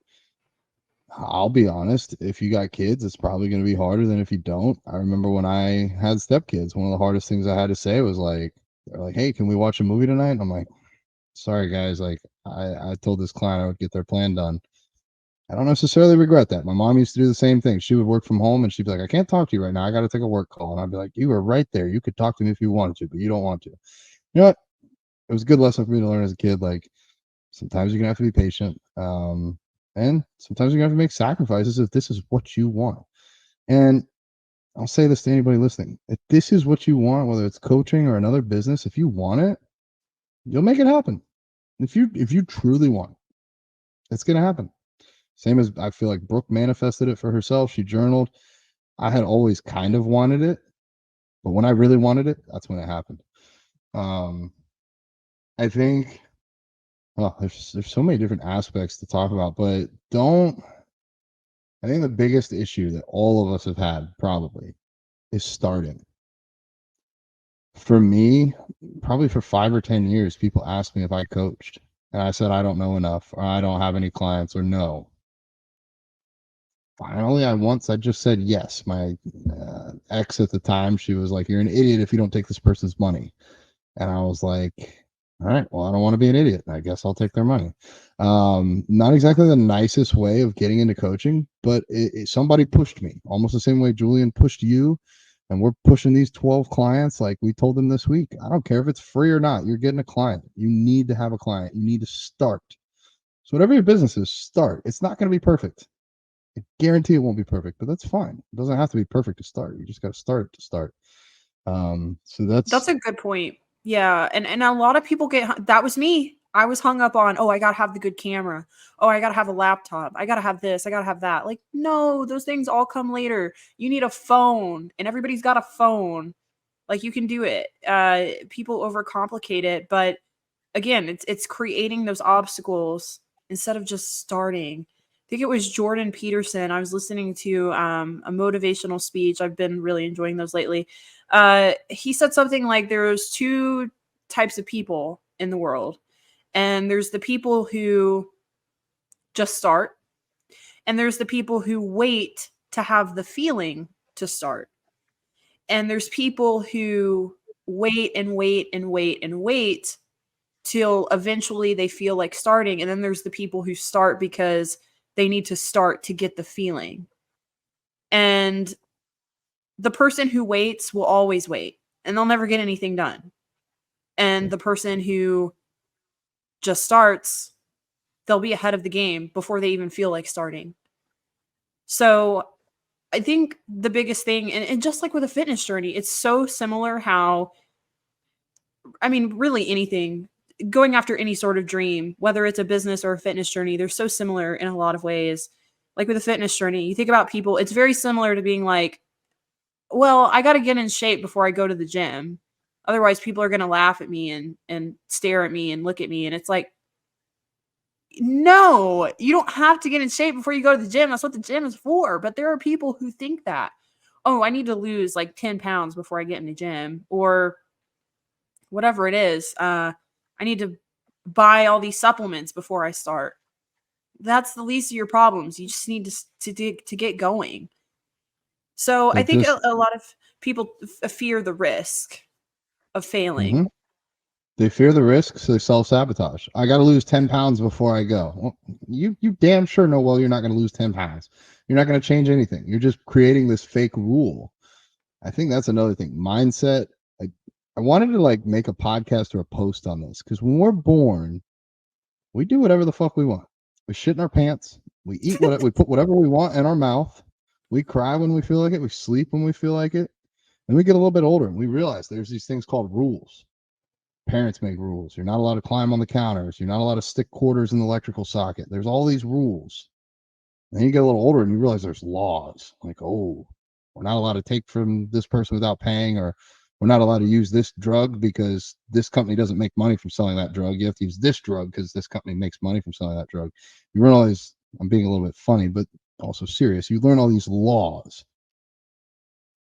I'll be honest, if you got kids, it's probably gonna be harder than if you don't. I remember when I had stepkids, one of the hardest things I had to say was like, they're like, "Hey, can we watch a movie tonight?" And I'm like, "Sorry, guys, like I told this client I would get their plan done." I don't necessarily regret that. My mom used to do the same thing. She would work from home and she'd be like, I can't talk to you right now. I got to take a work call. And I'd be like, you were right there. You could talk to me if you wanted to, but you don't want to. You know what? It was a good lesson for me to learn as a kid. Like, sometimes you're going to have to be patient. And sometimes you're going to have to make sacrifices if this is what you want. And I'll say this to anybody listening. If this is what you want, whether it's coaching or another business, if you want it, you'll make it happen. If you truly want it, it's going to happen. Same as I feel like Brooke manifested it for herself. She journaled. I had always kind of wanted it, but when I really wanted it, that's when it happened. Um, I think there's so many different aspects to talk about, but don't. I think the biggest issue that all of us have had probably is starting. For me, probably for 5 or 10 years, people asked me if I coached, and I said I don't know enough, or I don't have any clients, or no. Finally, I just said yes. My ex at the time, she was like, "You're an idiot if you don't take this person's money." And I was like, "All right, well, I don't want to be an idiot. I guess I'll take their money." Not exactly the nicest way of getting into coaching, but somebody pushed me almost the same way Julian pushed you. And we're pushing these 12 clients like we told them this week. I don't care if it's free or not. You're getting a client. You need to have a client. You need to start. So whatever your business is, start. It's not going to be perfect. I guarantee it won't be perfect, but that's fine. It doesn't have to be perfect to start. You just got to start to start. So That's that's a good point. Yeah, and a lot of people that was me. I was hung up on, oh, I got to have the good camera. Oh, I got to have a laptop. I got to have this. I got to have that. Like, no, those things all come later. You need a phone, and everybody's got a phone. Like, you can do it. People overcomplicate it, but again, it's creating those obstacles instead of just starting. I think it was Jordan Peterson. I was listening to a motivational speech. I've been really enjoying those lately. He said something like there's two types of people in the world. And there's the people who just start, and there's the people who wait to have the feeling to start. And there's people who wait and wait and wait and wait till eventually they feel like starting. And then there's the people who start because they need to start to get the feeling. And the person who waits will always wait, and they'll never get anything done. And the person who just starts, they'll be ahead of the game before they even feel like starting. So I think the biggest thing, and just like with a fitness journey, it's so similar how, I mean, really anything, going after any sort of dream, whether it's a business or a fitness journey, they're so similar in a lot of ways. Like with a fitness journey, you think about people, it's very similar to being like, well, I got to get in shape before I go to the gym. Otherwise, people are going to laugh at me and stare at me and look at me. And it's like, no, you don't have to get in shape before you go to the gym. That's what the gym is for. But there are people who think that, oh, I need to lose like 10 pounds before I get in the gym, or whatever it is. I need to buy all these supplements before I start. That's the least of your problems. You just need to get going. So I think a lot of people fear the risk of failing. Mm-hmm. They fear the risk, so they self-sabotage. I got to lose 10 pounds before I go. Well, you damn sure know well you're not going to lose 10 pounds. You're not going to change anything. You're just creating this fake rule. I think that's another thing. Mindset. I wanted to like make a podcast or a post on this because when we're born, we do whatever the fuck we want. We shit in our pants. We eat what we put whatever we want in our mouth. We cry when we feel like it. We sleep when we feel like it. And we get a little bit older and we realize there's these things called rules. Parents make rules. You're not allowed to climb on the counters. You're not allowed to stick quarters in the electrical socket. There's all these rules. And then you get a little older and you realize there's laws. Like, oh, we're not allowed to take from this person without paying, or we're not allowed to use this drug because this company doesn't make money from selling that drug. You have to use this drug because this company makes money from selling that drug. You realize, I'm being a little bit funny, but also serious. You learn all these laws.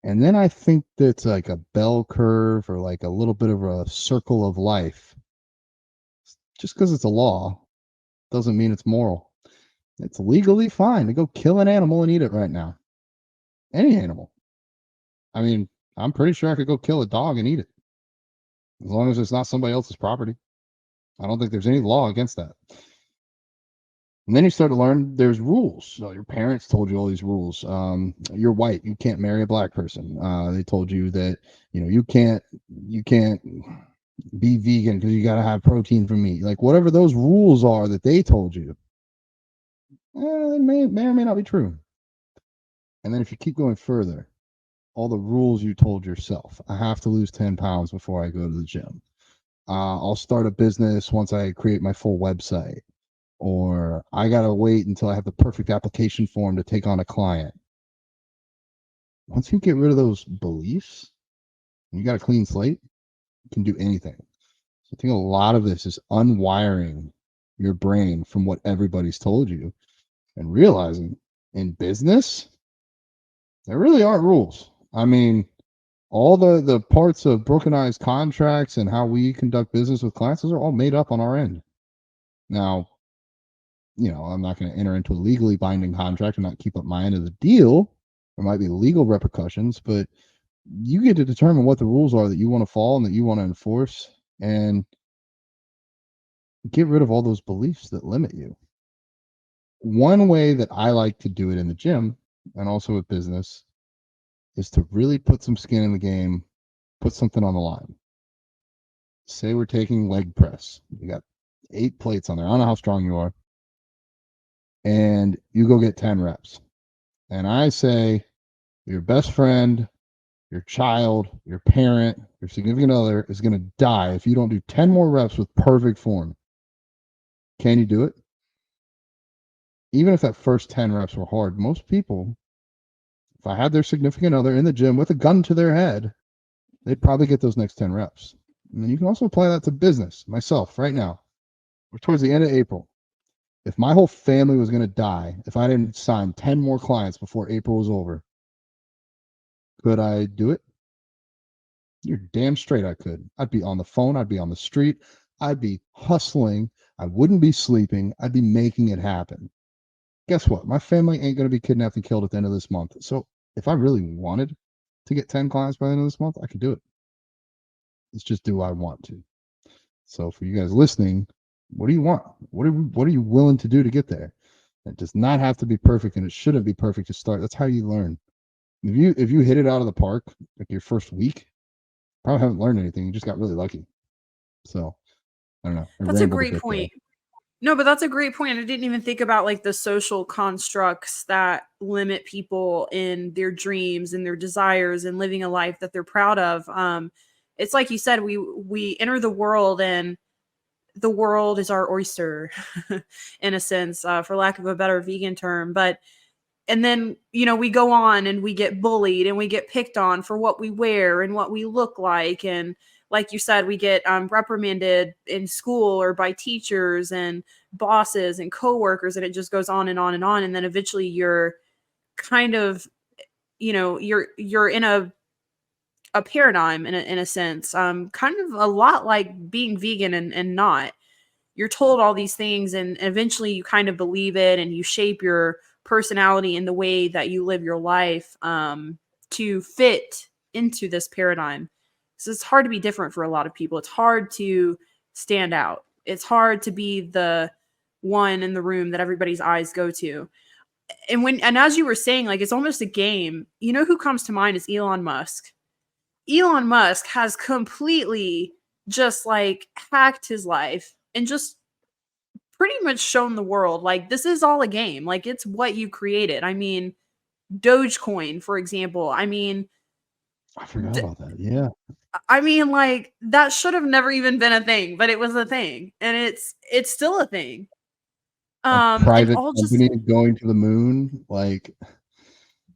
And then I think that's like a bell curve or like a little bit of a circle of life. Just because it's a law doesn't mean it's moral. It's legally fine to go kill an animal and eat it right now. Any animal. I mean, I'm pretty sure I could go kill a dog and eat it. As long as it's not somebody else's property. I don't think there's any law against that. And then you start to learn there's rules. So your parents told you all these rules. You're white, you can't marry a black person. They told you that you can't be vegan because you got to have protein from meat. Like whatever those rules are that they told you, it may or may not be true. And then if you keep going further, all the rules you told yourself. I have to lose 10 pounds before I go to the gym. I'll start a business once I create my full website. Or I got to wait until I have the perfect application form to take on a client. Once you get rid of those beliefs, you got a clean slate, you can do anything. So I think a lot of this is unwiring your brain from what everybody's told you and realizing in business, there really aren't rules. I mean, all the parts of brokenized contracts and how we conduct business with clients, those are all made up on our end. Now, I'm not going to enter into a legally binding contract and not keep up my end of the deal. There might be legal repercussions, but you get to determine what the rules are that you want to follow and that you want to enforce, and get rid of all those beliefs that limit you. One way that I like to do it in the gym and also with business is to really put some skin in the game, put something on the line. Say we're taking leg press. You got 8 plates on there. I don't know how strong you are. And you go get 10 reps. And I say your best friend, your child, your parent, your significant other is going to die if you don't do 10 more reps with perfect form. Can you do it? Even if that first 10 reps were hard, most people, if I had their significant other in the gym with a gun to their head, they'd probably get those next 10 reps. And then you can also apply that to business. Myself, right now, we're towards the end of April. If my whole family was going to die, if I didn't sign 10 more clients before April was over, could I do it? You're damn straight I could. I'd be on the phone. I'd be on the street. I'd be hustling. I wouldn't be sleeping. I'd be making it happen. Guess what? My family ain't going to be kidnapped and killed at the end of this month. So if I really wanted to get 10 clients by the end of this month, I could do it. It's just, do I want to? So for you guys listening, what do you want? What are you willing to do to get there? It does not have to be perfect, and it shouldn't be perfect to start. That's how you learn. If you hit it out of the park like your first week, probably haven't learned anything. You just got really lucky. So I don't know. That's a great point. No, but that's a great point. I didn't even think about like the social constructs that limit people in their dreams and their desires and living a life that they're proud of. It's like you said, we enter the world, and the world is our oyster in a sense, for lack of a better vegan term. And then, we go on and we get bullied and we get picked on for what we wear and what we look like. And like you said, we get reprimanded in school or by teachers and bosses and coworkers, and it just goes on and on and on. And then eventually you're kind of, you're in a paradigm in a sense, kind of a lot like being vegan and not. You're told all these things, and eventually you kind of believe it, and you shape your personality in the way that you live your life to fit into this paradigm. So it's hard to be different for a lot of people. It's hard to stand out. It's hard to be the one in the room that everybody's eyes go to. And as you were saying, like, it's almost a game. You know who comes to mind is Elon Musk. Elon Musk has completely just like hacked his life and just pretty much shown the world, like, this is all a game. Like, it's what you created. I mean, Dogecoin, for example. I forgot about that. Yeah. Like, that should have never even been a thing, but it was a thing, and it's still a thing. A private company going to the moon, like,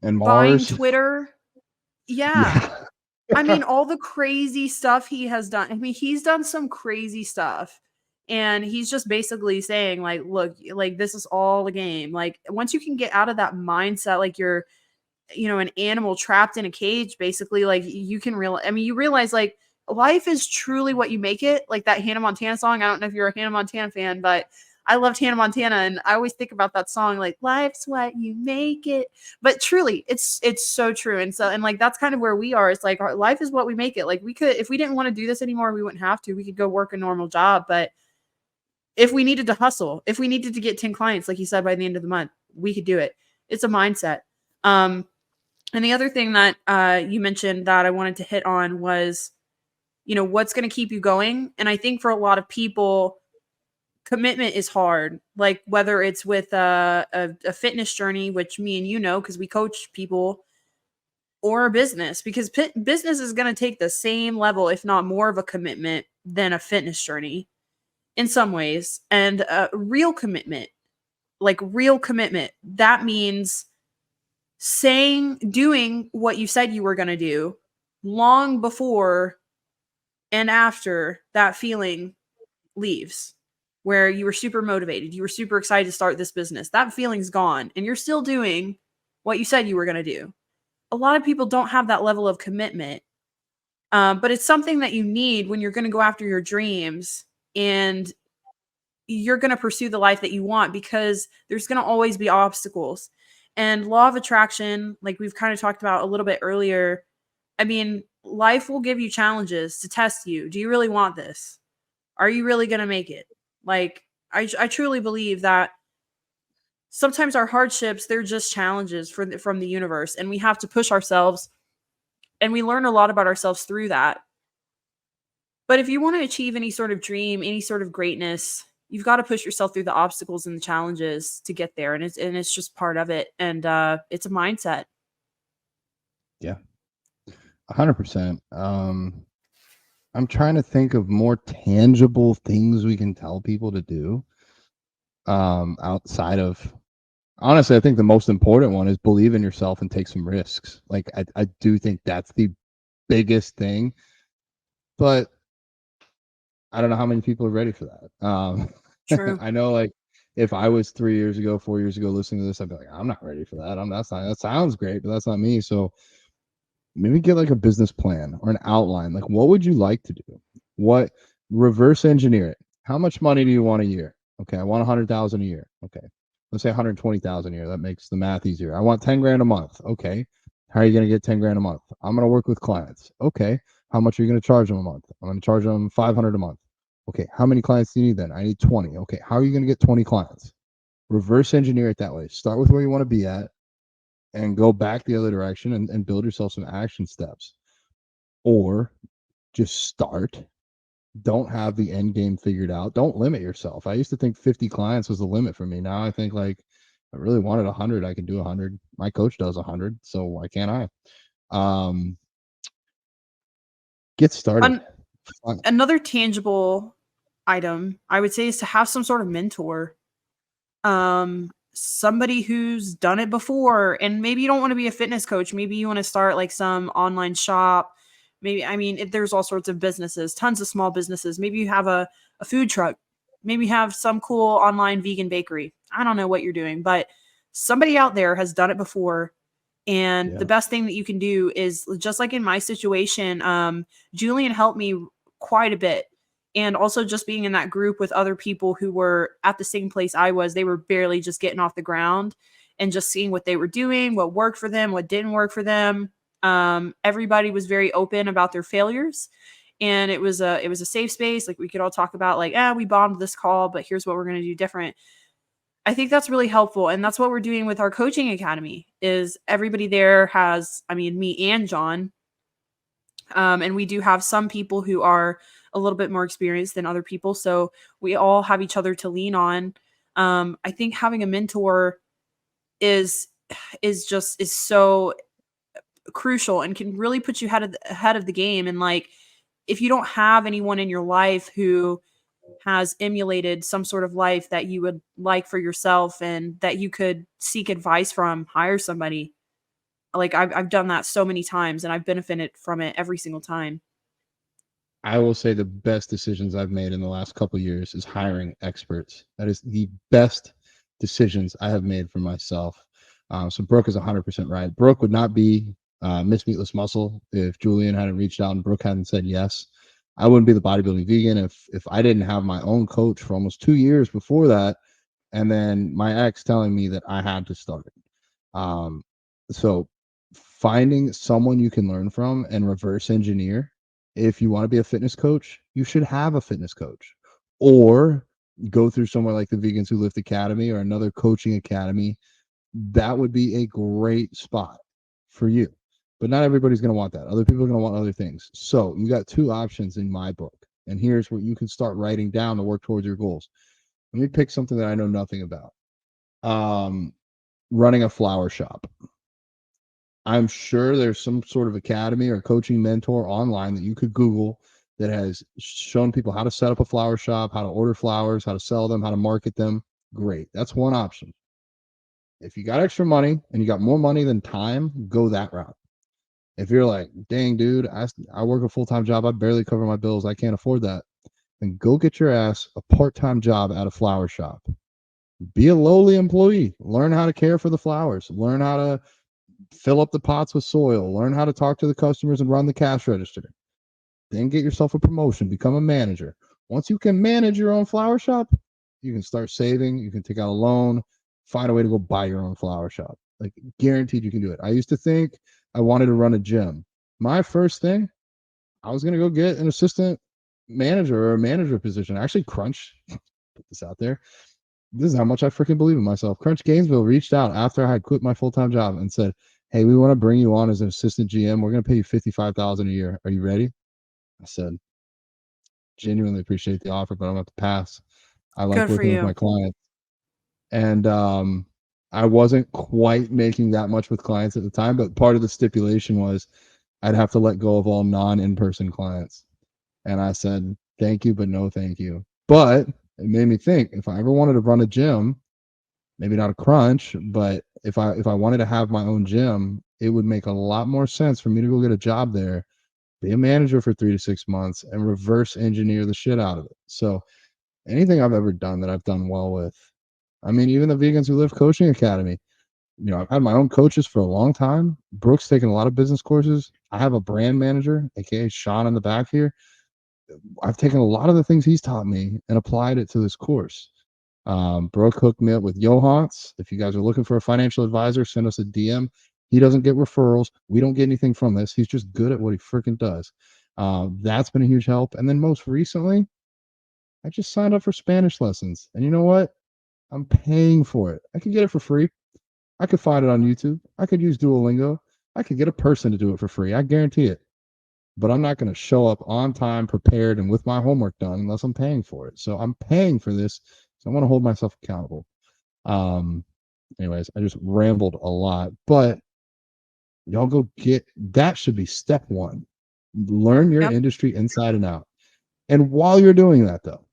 and Mars. Buying Twitter. Yeah. I mean, all the crazy stuff he has done. I mean, he's done some crazy stuff. And he's just basically saying, like, look, like, this is all a game. Like, once you can get out of that mindset, like you're, an animal trapped in a cage, basically, like, you can you realize, like, life is truly what you make it. Like that Hannah Montana song. I don't know if you're a Hannah Montana fan, but I loved Hannah Montana, and I always think about that song, like, life's what you make it. But truly, it's so true. And like, that's kind of where we are. It's like, our life is what we make it. Like, we could, if we didn't want to do this anymore, we wouldn't have to. We could go work a normal job. But if we needed to hustle, if we needed to get 10 clients, like you said, by the end of the month, we could do it. It's a mindset. And the other thing that you mentioned that I wanted to hit on was, what's going to keep you going? And I think for a lot of people, commitment is hard. Like, whether it's with a fitness journey, which me and because we coach people, or a business, because business is going to take the same level, if not more of a commitment than a fitness journey in some ways. And real commitment, that means doing what you said you were going to do long before and after that feeling leaves, where you were super motivated, you were super excited to start this business. That feeling's gone, and you're still doing what you said you were going to do. A lot of people don't have that level of commitment, but it's something that you need when you're going to go after your dreams and you're going to pursue the life that you want, because there's going to always be obstacles. And law of attraction, like we've kind of talked about a little bit earlier, I mean, life will give you challenges to test you. Do you really want this? Are you really going to make it? Like, I truly believe that sometimes our hardships, they're just challenges from the universe, and we have to push ourselves, and we learn a lot about ourselves through that. But if you want to achieve any sort of dream, any sort of greatness, you've got to push yourself through the obstacles and the challenges to get there. And it's just part of it. And it's a mindset. Yeah. 100%. I'm trying to think of more tangible things we can tell people to do. outside of, honestly, I think the most important one is believe in yourself and take some risks. Like I do think that's the biggest thing, but I don't know how many people are ready for that. True. I know, like, if I was 3 years ago, 4 years ago listening to this, I'd be like, I'm not ready for that. That's not, that sounds great, but that's not me. So maybe get like a business plan or an outline. Like, what would you like to do? What, reverse engineer it. How much money do you want a year? Okay, I want 100,000 a year. Okay, let's say 120,000 a year. That makes the math easier. I want 10 grand a month. Okay, how are you going to get 10 grand a month? I'm going to work with clients. Okay, how much are you going to charge them a month? I'm going to charge them 500 a month. Okay, how many clients do you need then? I need 20. Okay, how are you going to get 20 clients? Reverse engineer it that way. Start with where you want to be at and go back the other direction and build yourself some action steps. Or just start. Don't have the end game figured out. Don't limit yourself. I used to think 50 clients was the limit for me. Now I think, like, I really wanted 100. I can do 100. My coach does 100. So why can't I? Get started. Another tangible item I would say is to have some sort of mentor. Somebody who's done it before, and maybe you don't want to be a fitness coach. Maybe you want to start like some online shop. Maybe, I mean, there's all sorts of businesses, tons of small businesses. Maybe you have a food truck. Maybe you have some cool online vegan bakery. I don't know what you're doing, but somebody out there has done it before. And the best thing that you can do is, just like in my situation, Julian helped me quite a bit. And also just being in that group with other people who were at the same place I was, they were barely just getting off the ground, and just seeing what they were doing, what worked for them, what didn't work for them. Everybody was very open about their failures, and it was a safe space. Like, we could all talk about, like, we bombed this call, but here's what we're going to do different. I think that's really helpful. And that's what we're doing with our coaching academy, is everybody there has, I mean, me and John. And we do have some people who are a little bit more experienced than other people. So we all have each other to lean on. I think having a mentor is so crucial and can really put you ahead of the game. And, like, if you don't have anyone in your life who has emulated some sort of life that you would like for yourself and that you could seek advice from, hire somebody. Like, I've done that so many times, and I've benefited from it every single time. I will say the best decisions I've made in the last couple of years is hiring experts. That is the best decisions I have made for myself. So Brooke is 100% right. Brooke would not be Miss Meatless Muscle if Julian hadn't reached out and Brooke hadn't said yes. I wouldn't be the bodybuilding vegan if I didn't have my own coach for almost 2 years before that, and then my ex telling me that I had to start it. So finding someone you can learn from and reverse engineer. If you want to be a fitness coach, you should have a fitness coach, or go through somewhere like the Vegans Who Lift Academy or another coaching academy. That would be a great spot for you. But not everybody's going to want that. Other people are going to want other things. So you got two options in my book. And here's where you can start writing down to work towards your goals. Let me pick something that I know nothing about. Running a flower shop. I'm sure there's some sort of academy or coaching mentor online that you could Google that has shown people how to set up a flower shop, how to order flowers, how to sell them, how to market them. Great. That's one option. If you got extra money and you got more money than time, go that route. If you're like, dang, dude, I work a full-time job. I barely cover my bills. I can't afford that. Then go get your ass a part-time job at a flower shop. Be a lowly employee. Learn how to care for the flowers. Learn how to fill up the pots with soil, learn how to talk to the customers and run the cash register. Then get yourself a promotion, become a manager. Once you can manage your own flower shop, you can start saving, you can take out a loan, find a way to go buy your own flower shop. Like, guaranteed you can do it. I used to think I wanted to run a gym. My first thing, I was going to go get an assistant manager or a manager position. Actually, Crunch, put this out there. This is how much I freaking believe in myself. Crunch Gainesville reached out after I had quit my full-time job and said, hey, we want to bring you on as an assistant GM. We're going to pay you $55,000 a year. Are you ready? I said, genuinely appreciate the offer, but I'm going to have to pass. I like working with my clients. And I wasn't quite making that much with clients at the time, but part of the stipulation was I'd have to let go of all non-in-person clients. And I said, thank you, but no thank you. But it made me think, if I ever wanted to run a gym, maybe not a crunch, but if I wanted to have my own gym, it would make a lot more sense for me to go get a job there, be a manager for 3 to 6 months, and reverse engineer the shit out of it. So anything I've ever done that I've done well with, I mean, even the Vegans Who Live Coaching Academy, I've had my own coaches for a long time. Brooke's taken a lot of business courses. I have a brand manager, aka Sean in the back here. I've taken a lot of the things he's taught me and applied it to this course. Brooke hooked me up with Johans. If you guys are looking for a financial advisor, send us a DM. He doesn't get referrals. We don't get anything from this. He's just good at what he freaking does. That's been a huge help. And then most recently, I just signed up for Spanish lessons. And you know what? I'm paying for it. I could get it for free. I could find it on YouTube. I could use Duolingo. I could get a person to do it for free. I guarantee it. But I'm not going to show up on time, prepared, and with my homework done unless I'm paying for it. So I'm paying for this. So I want to hold myself accountable. Anyways, I just rambled a lot, but y'all go get that. Should be step one. Learn your Yep. industry inside and out. And while you're doing that, though,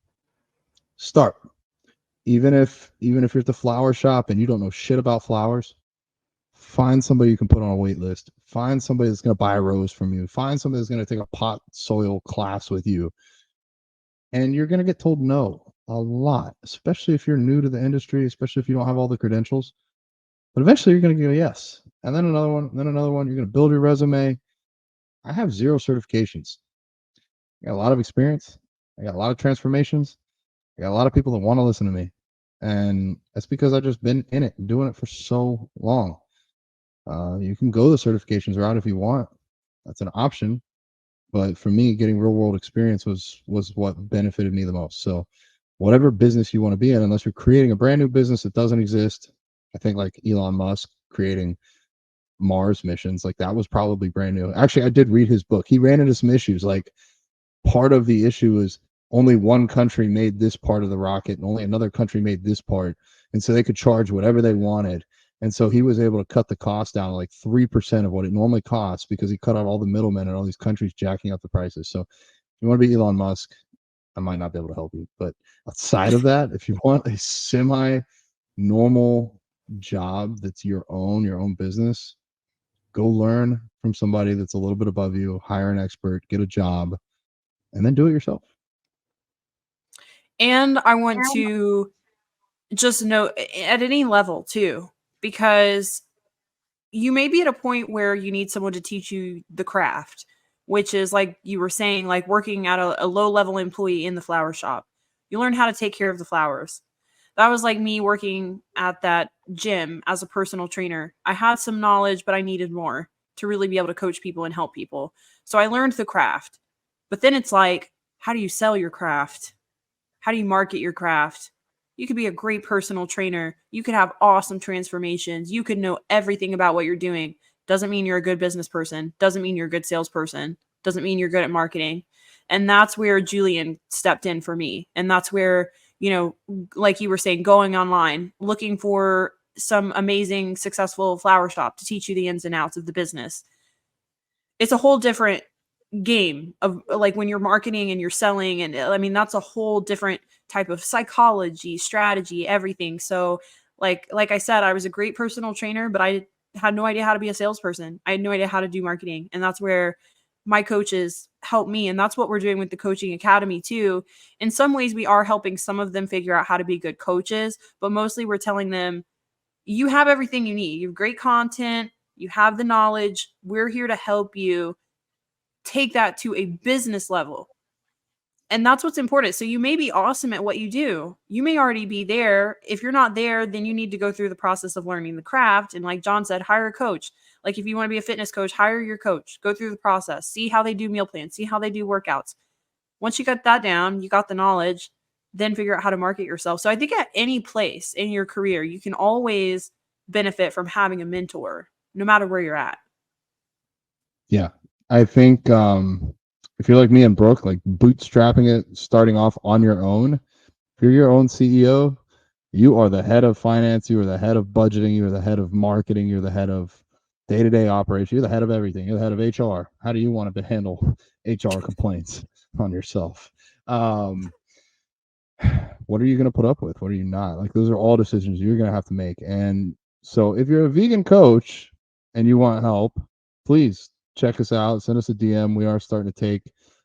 start. Even if you're at the flower shop and you don't know shit about flowers, find somebody you can put on a wait list. Find somebody that's going to buy a rose from you. Find somebody that's going to take a pot soil class with you. And you're going to get told no a lot, especially if you're new to the industry, especially if you don't have all the credentials. But eventually you're going to go yes. And then another one, then another one. You're going to build your resume. I have 0 certifications. I got a lot of experience. I got a lot of transformations. I got a lot of people that want to listen to me. And that's because I've just been in it, doing it for so long. You can go the certifications route if you want. That's an option. But for me, getting real world experience was what benefited me the most. So whatever business you want to be in, unless you're creating a brand new business that doesn't exist, I think like Elon Musk creating Mars missions, like that was probably brand new. Actually, I did read his book. He ran into some issues. Like part of the issue is only one country made this part of the rocket and only another country made this part. And so they could charge whatever they wanted. And so he was able to cut the cost down to like 3% of what it normally costs because he cut out all the middlemen and all these countries jacking up the prices. So if you want to be Elon Musk, I might not be able to help you. But outside of that, if you want a semi normal job that's your own business, go learn from somebody that's a little bit above you, hire an expert, get a job, and then do it yourself. And I want to just note at any level too, because you may be at a point where you need someone to teach you the craft, which is like you were saying, like working at a low level employee in the flower shop. You learn how to take care of the flowers. That was like me working at that gym as a personal trainer. I had some knowledge, but I needed more to really be able to coach people and help people. So I learned the craft. But then it's like, how do you sell your craft? How do you market your craft? You could be a great personal trainer. You could have awesome transformations. You could know everything about what you're doing. Doesn't mean you're a good business person. Doesn't mean you're a good salesperson. Doesn't mean you're good at marketing. And that's where Julian stepped in for me. And that's where, like you were saying, going online, looking for some amazing, successful flower shop to teach you the ins and outs of the business. It's a whole different game of like when you're marketing and you're selling, and I mean that's a whole different type of psychology, strategy, everything. So like I said, I was a great personal trainer, but I had no idea how to be a salesperson. I had no idea how to do marketing, and that's where my coaches help me, and that's what we're doing with the coaching academy too. In some ways we are helping some of them figure out how to be good coaches, but mostly we're telling them you have everything you need. You have great content, you have the knowledge, we're here to help you take that to a business level. And that's what's important. So you may be awesome at what you do. You may already be there. If you're not there, then you need to go through the process of learning the craft. And like John said, hire a coach. Like if you want to be a fitness coach, hire your coach. Go through the process. See how they do meal plans. See how they do workouts. Once you got that down, you got the knowledge, then figure out how to market yourself. So I think at any place in your career, you can always benefit from having a mentor, no matter where you're at. Yeah. I think if you're like me and Brooke, like bootstrapping it, starting off on your own, if you're your own CEO, you are the head of finance, you are the head of budgeting, you're the head of marketing, you're the head of day-to-day operation, you're the head of everything, you're the head of HR. How do you want to handle HR complaints on yourself? what are you going to put up with? What are you not? Like, those are all decisions you're going to have to make. And so if you're a vegan coach and you want help, please check us out. Send us a DM. We are starting to take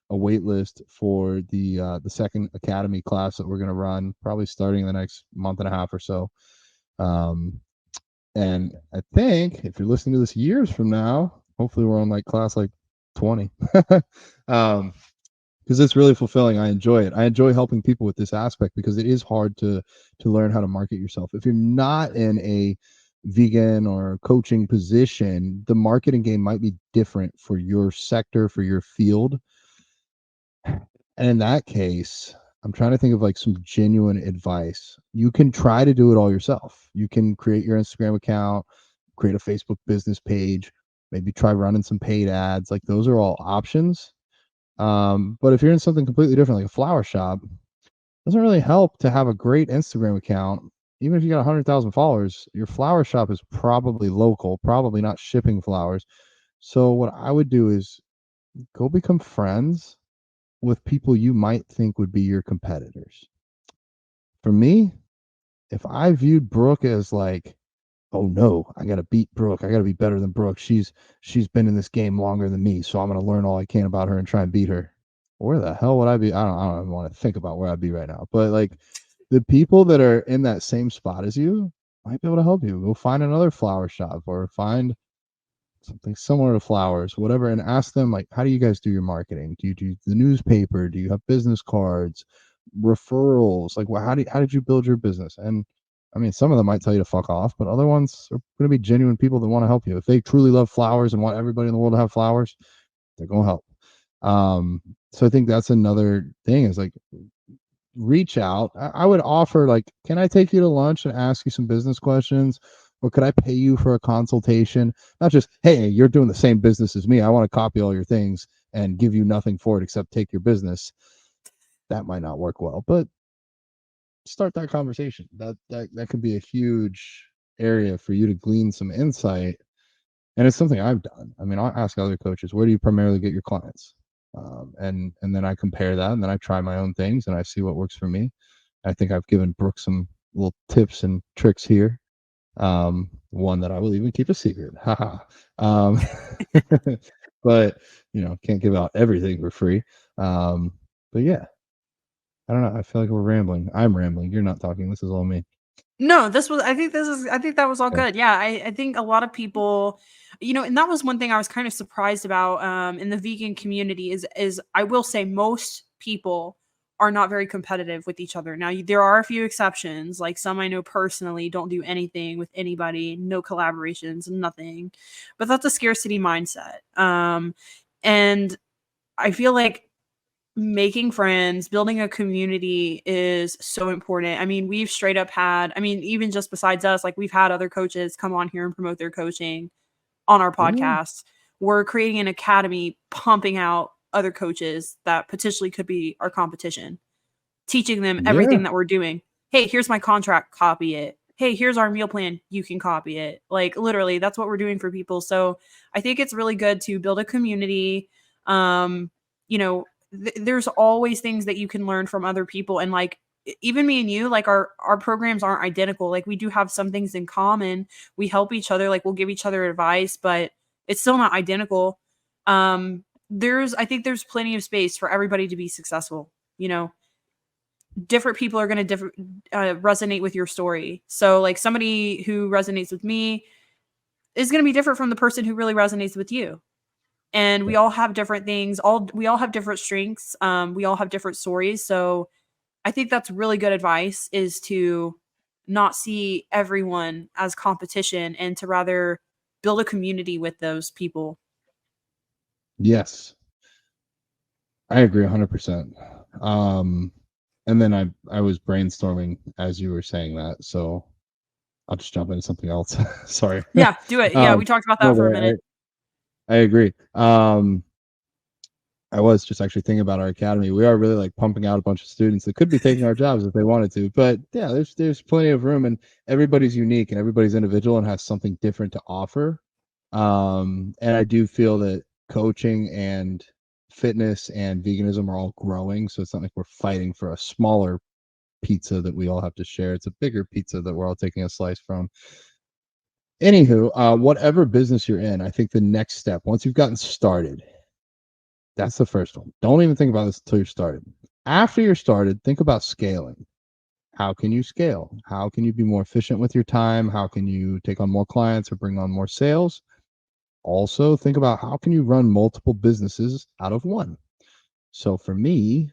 a wait list for the second academy class that we're going to run, probably starting in the next month and a half or so. And I think if you're listening to this years from now, hopefully we're on like class like 20. Because it's really fulfilling. I enjoy it. I enjoy helping people with this aspect because it is hard to learn how to market yourself. If you're not in a vegan or coaching position, the marketing game might be different for your sector, for your field. And in that case, I'm trying to think of like some genuine advice. You can try to do it all yourself. You can create your Instagram account, create a Facebook business page, maybe try running some paid ads. Like, those are all options. But if you're in something completely different, like a flower shop, it doesn't really help to have a great Instagram account. Even if you got 100,000 followers, your flower shop is probably local, probably not shipping flowers. So what I would do is go become friends with people you might think would be your competitors. For me, if I viewed Brooke as like, oh no, I gotta beat Brooke, I gotta be better than Brooke. She's been in this game longer than me, so I'm gonna learn all I can about her and try and beat her. Where the hell would I be? I don't even want to think about where I'd be right now. But like, the people that are in that same spot as you might be able to help you. Go find another flower shop or find something similar to flowers, whatever, and ask them, like, how do you guys do your marketing? Do you do the newspaper? Do you have business cards, referrals? Like, well, how did you build your business? And I mean, some of them might tell you to fuck off, but other ones are going to be genuine people that want to help you. If they truly love flowers and want everybody in the world to have flowers, they're going to help. So I think that's another thing, is like, reach out. I would offer, like, can I take you to lunch and ask you some business questions? Or could I pay you for a consultation? Not just, hey, you're doing the same business as me, I want to copy all your things and give you nothing for it except take your business. That might not work well, but start that conversation. That could be a huge area for you to glean some insight. And it's something I've done. I mean, I'll ask other coaches, where do you primarily get your clients? And then I compare that, and then I try my own things, and I see what works for me. I think I've given Brooke some little tips and tricks here. One that I will even keep a secret. Haha. um, but can't give out everything for free. But yeah, I don't know. I feel like we're rambling. I'm rambling. You're not talking. This is all me. No, I think that was all Yeah. good. Yeah, I think a lot of people, and that was one thing I was kind of surprised about in the vegan community is I will say most people are not very competitive with each other. Now, there are a few exceptions, like some I know personally don't do anything with anybody, no collaborations, nothing. But that's a scarcity mindset. And I feel like making friends, building a community is so important. I mean, we've straight up had, I mean, even just besides us, like we've had other coaches come on here and promote their coaching on our Yeah. podcast. We're creating an academy, pumping out other coaches that potentially could be our competition, teaching them Yeah. everything that we're doing. Hey, here's my contract, copy it. Hey, here's our meal plan, you can copy it. Like literally, that's what we're doing for people. So I think it's really good to build a community. Um, there's always things that you can learn from other people, and like even me and you, like our programs aren't identical. Like we do have some things in common. We help each other, like we'll give each other advice, but it's still not identical. I think there's plenty of space for everybody to be successful. Different people are going to resonate with your story. So like somebody who resonates with me is going to be different from the person who really resonates with you. And we all have different things. We all have different strengths. We all have different stories. So I think that's really good advice, is to not see everyone as competition and to rather build a community with those people. Yes, I agree 100%. And then I was brainstorming as you were saying that, so I'll just jump into something else. Sorry. Yeah, do it. Yeah, we talked about No, that for a but minute. I agree. I was just actually thinking about our academy. We are really like pumping out a bunch of students that could be taking our jobs if they wanted to. But yeah, there's plenty of room, and everybody's unique and everybody's individual and has something different to offer. And I do feel that coaching and fitness and veganism are all growing, so it's not like we're fighting for a smaller pizza that we all have to share. It's a bigger pizza that we're all taking a slice from. Anywho, whatever business you're in, I think the next step, once you've gotten started, that's the first one. Don't even think about this until you're started. After you're started, think about scaling. How can you scale? How can you be more efficient with your time? How can you take on more clients or bring on more sales? Also, think about how can you run multiple businesses out of one? So for me,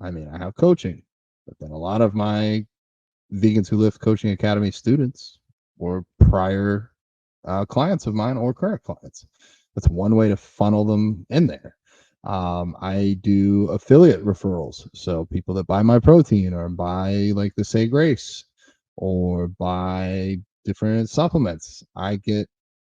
I mean, I have coaching, but then a lot of my Vegans Who Lift Coaching Academy students were prior clients of mine or current clients. That's one way to funnel them in there. I do affiliate referrals. So people that buy my protein or buy like the Say Grace or buy different supplements, I get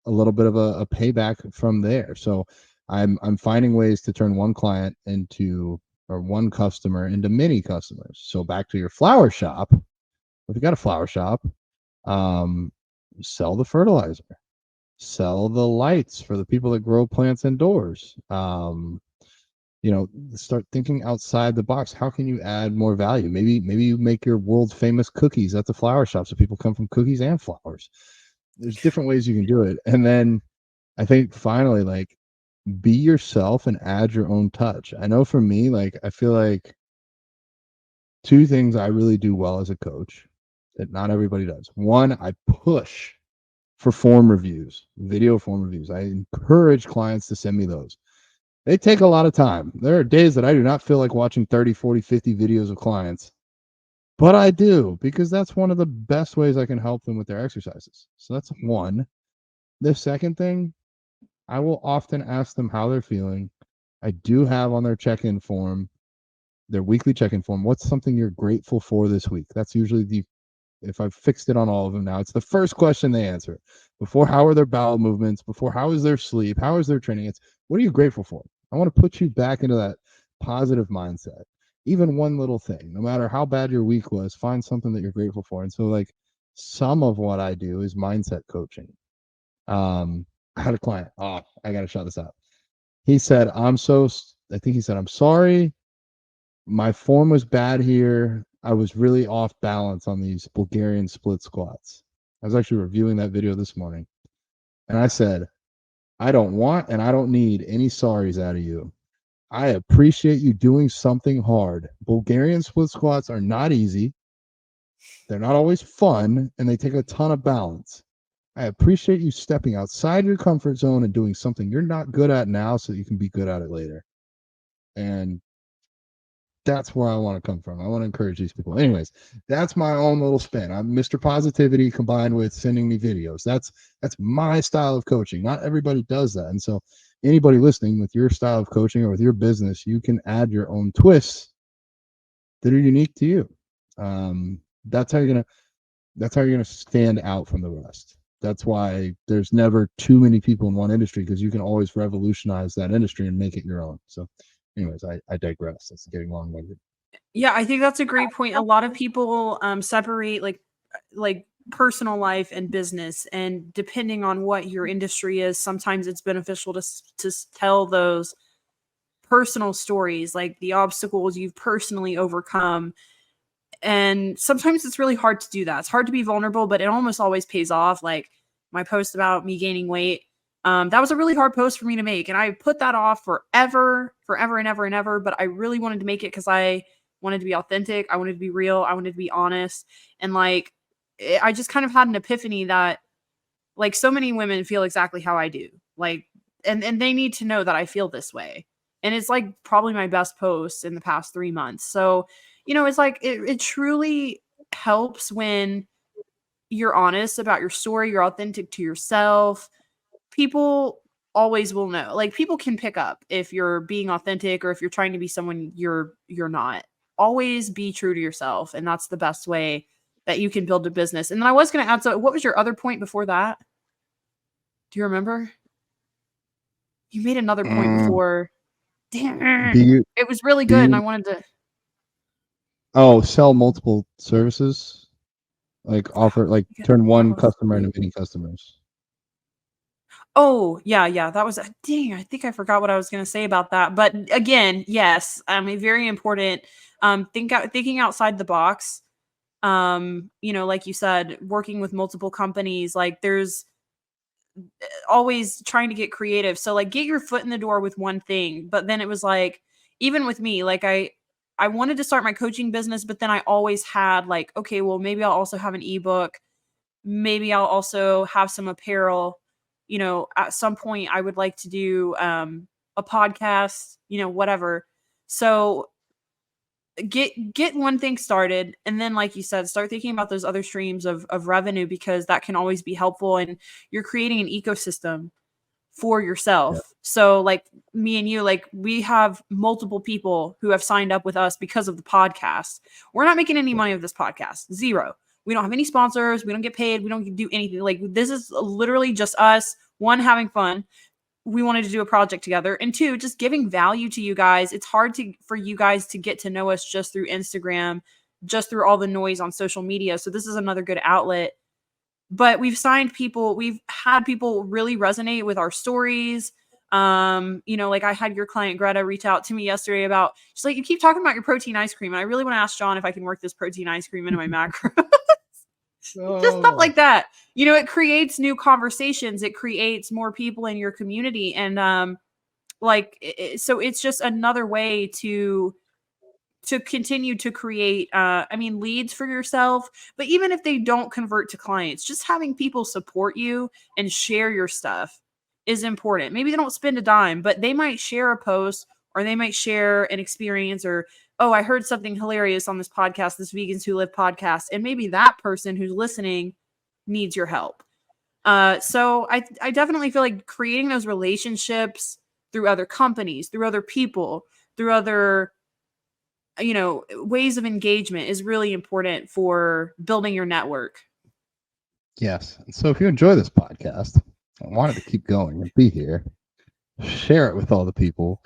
a little bit of a payback from there. So I'm finding ways to turn one client into or one customer into many customers. So back to your flower shop. If you got a flower shop, sell the fertilizer, sell the lights for the people that grow plants indoors. Start thinking outside the box. How can you add more value? Maybe you make your world famous cookies at the flower shop so people come from cookies and flowers. There's different ways you can do it. And then I think finally, like, be yourself and add your own touch. I know for me, like, I feel like two things I really do well as a coach that not everybody does. One, I push for form reviews, video form reviews. I encourage clients to send me those. They take a lot of time. There are days that I do not feel like watching 30, 40, 50 videos of clients, but I do because that's one of the best ways I can help them with their exercises. So that's one. The second thing, I will often ask them how they're feeling. I do have on their check-in form, their weekly check-in form, what's something you're grateful for this week? That's usually if I've fixed it on all of them now, it's the first question they answer. Before, how are their bowel movements? Before, how is their sleep? How is their training? It's, what are you grateful for? I want to put you back into that positive mindset. Even one little thing, no matter how bad your week was, find something that you're grateful for. And so, like, some of what I do is mindset coaching. I had a client. Oh, I got to shout this out. He said, I think he said, I'm sorry. My form was bad here. I was really off balance on these Bulgarian split squats. I was actually reviewing that video this morning. And I said, I don't want and I don't need any sorries out of you. I appreciate you doing something hard. Bulgarian split squats are not easy. They're not always fun, and they take a ton of balance. I appreciate you stepping outside your comfort zone and doing something you're not good at now so that you can be good at it later. And that's where I want to come from. I want to encourage these people. Anyways, that's my own little spin. I'm Mr. Positivity combined with sending me videos. That's my style of coaching. Not everybody does that. And so anybody listening with your style of coaching or with your business, you can add your own twists that are unique to you. That's how you're gonna stand out from the rest. That's why there's never too many people in one industry, because you can always revolutionize that industry and make it your own. So anyways, I digress. That's getting long-winded. Yeah, I think that's a great point. A lot of people separate like personal life and business, and depending on what your industry is, sometimes it's beneficial to tell those personal stories, like the obstacles you've personally overcome. And sometimes it's really hard to do that. It's hard to be vulnerable, but it almost always pays off. Like my post about me gaining weight, that was a really hard post for me to make, and I put that off forever and ever and ever. But I really wanted to make it because I wanted to be authentic. I wanted to be real. I wanted to be honest. And like, I just kind of had an epiphany that like so many women feel exactly how I do. Like, and they need to know that I feel this way. And it's like probably my best post in the past 3 months. So, it's like it truly helps when you're honest about your story, you're authentic to yourself. People always will know. Like people can pick up if you're being authentic or if you're trying to be someone you're not. Always be true to yourself, and that's the best way that you can build a business. And then I was going to add, so what was your other point before that? Do you remember? You made another point before. Damn. It was really good and I wanted to sell multiple services, like offer, like turn one customer into many customers. Oh, yeah. That was dang, I think I forgot what I was going to say about that. But again, yes, very important. Thinking outside the box. Like you said, working with multiple companies, like there's always trying to get creative. So like get your foot in the door with one thing. But then it was like, even with me, like I wanted to start my coaching business, but then I always had like, okay, well, maybe I'll also have an ebook. Maybe I'll also have some apparel. At some point I would like to do a podcast, whatever. So get one thing started, and then like you said, start thinking about those other streams of revenue, because that can always be helpful, and you're creating an ecosystem for Yeah. yourself. So like me and you, like we have multiple people who have signed up with us because of the podcast. We're not making any money of this podcast. Zero. We don't have any sponsors. We don't get paid. We don't do anything. Like this is literally just us, one, having fun. We wanted to do a project together, and two, just giving value to you guys. It's hard for you guys to get to know us just through Instagram, just through all the noise on social media. So this is another good outlet. But we've had people really resonate with our stories. Like I had your client Greta reach out to me yesterday about, she's like, you keep talking about your protein ice cream, and I really want to ask John if I can work this protein ice cream into my macro. Just stuff Oh, like that. It creates new conversations. It creates more people in your community. And so it's just another way to continue to create leads for yourself. But even if they don't convert to clients, just having people support you and share your stuff is important. Maybe they don't spend a dime, but they might share a post, or they might share an experience, or, oh, I heard something hilarious on this podcast, this Vegans Who Live podcast, and maybe that person who's listening needs your help. So I definitely feel like creating those relationships through other companies, through other people, through other ways of engagement is really important for building your network. yes. And so if you enjoy this podcast and wanted to keep going and be here, share it with all the people.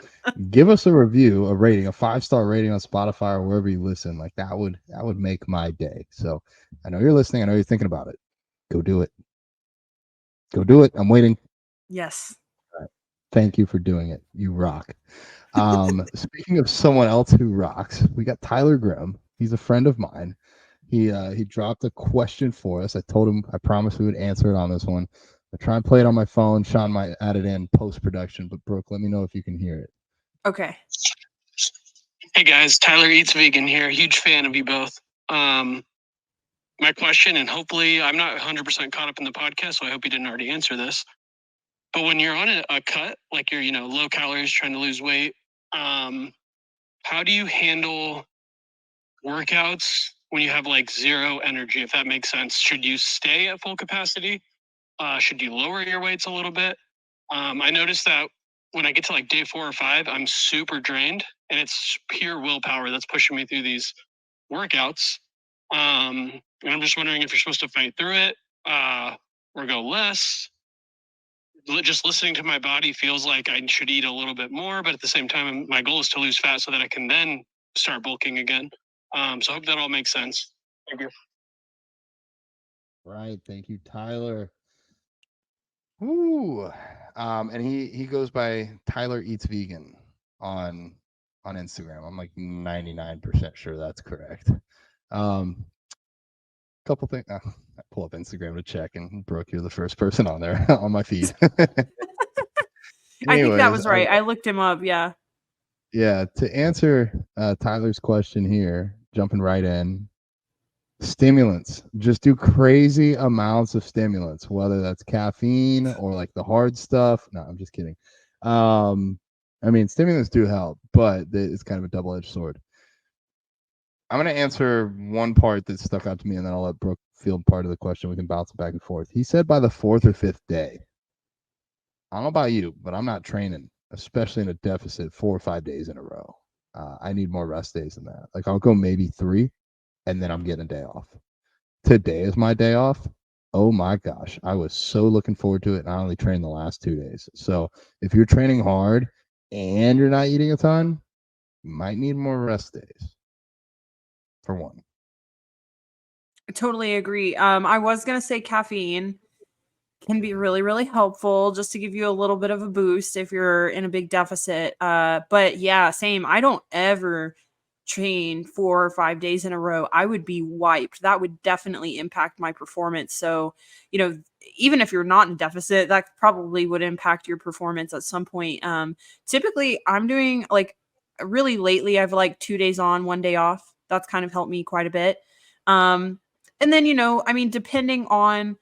Give us a review, a rating, a 5-star rating on Spotify or wherever you listen. Like that would make my day. So I know you're listening. I know you're thinking about it. Go do it. Go do it. I'm waiting. Yes. Thank you for doing it. You rock. Speaking of someone else who rocks, we got Tyler Grimm. He's a friend of mine. He dropped a question for us. I told him I promised we would answer it on this one. I try and play it on my phone. Sean might add it in post production, but Brooke, let me know if you can hear it. Okay. Hey guys, Tyler Eats Vegan here. Huge fan of you both. My question, and hopefully I'm not 100% caught up in the podcast, so I hope you didn't already answer this. But when you're on a cut, like you're, low calories, trying to lose weight, how do you handle workouts when you have like zero energy, if that makes sense? Should you stay at full capacity? Should you lower your weights a little bit? I noticed that when I get to like day 4 or 5, I'm super drained, and it's pure willpower that's pushing me through these workouts. And I'm just wondering if you're supposed to fight through it, or go less. Just listening to my body feels like I should eat a little bit more, but at the same time, my goal is to lose fat so that I can then start bulking again. So I hope that all makes sense. Thank you. Right. Thank you, Tyler. Ooh. And he goes by Tyler Eats Vegan on Instagram. I'm like 99% sure that's correct. Couple things. I pull up Instagram to check, and Brooke, you're the first person on there on my feed. I think that Anyways, was right. I looked him up. Yeah. yeah, to answer Tyler's question here, jumping right in, stimulants. Just do crazy amounts of stimulants, whether that's caffeine or like the hard stuff. No, I'm just kidding. Stimulants do help, but it's kind of a double-edged sword. I'm going to answer one part that stuck out to me, and then I'll let Brooke field part of the question. We can bounce it back and forth. He said by the 4th or 5th day. I don't know about you, but I'm not training, especially in a deficit, 4 or 5 days in a row. I need more rest days than that. Like I'll go maybe 3, and then I'm getting a day off. Today is my day off. Oh my gosh, I was so looking forward to it, and I only trained the last 2 days. So if you're training hard and you're not eating a ton, you might need more rest days. For one. I totally agree. I was gonna say caffeine. can be really, really helpful just to give you a little bit of a boost if you're in a big deficit. But yeah, same. I don't ever train 4 or 5 days in a row. I would be wiped. That would definitely impact my performance. So, even if you're not in deficit, that probably would impact your performance at some point. Typically I'm doing like really lately, I've like 2 days on, 1 day off. That's kind of helped me quite a bit. And then, depending on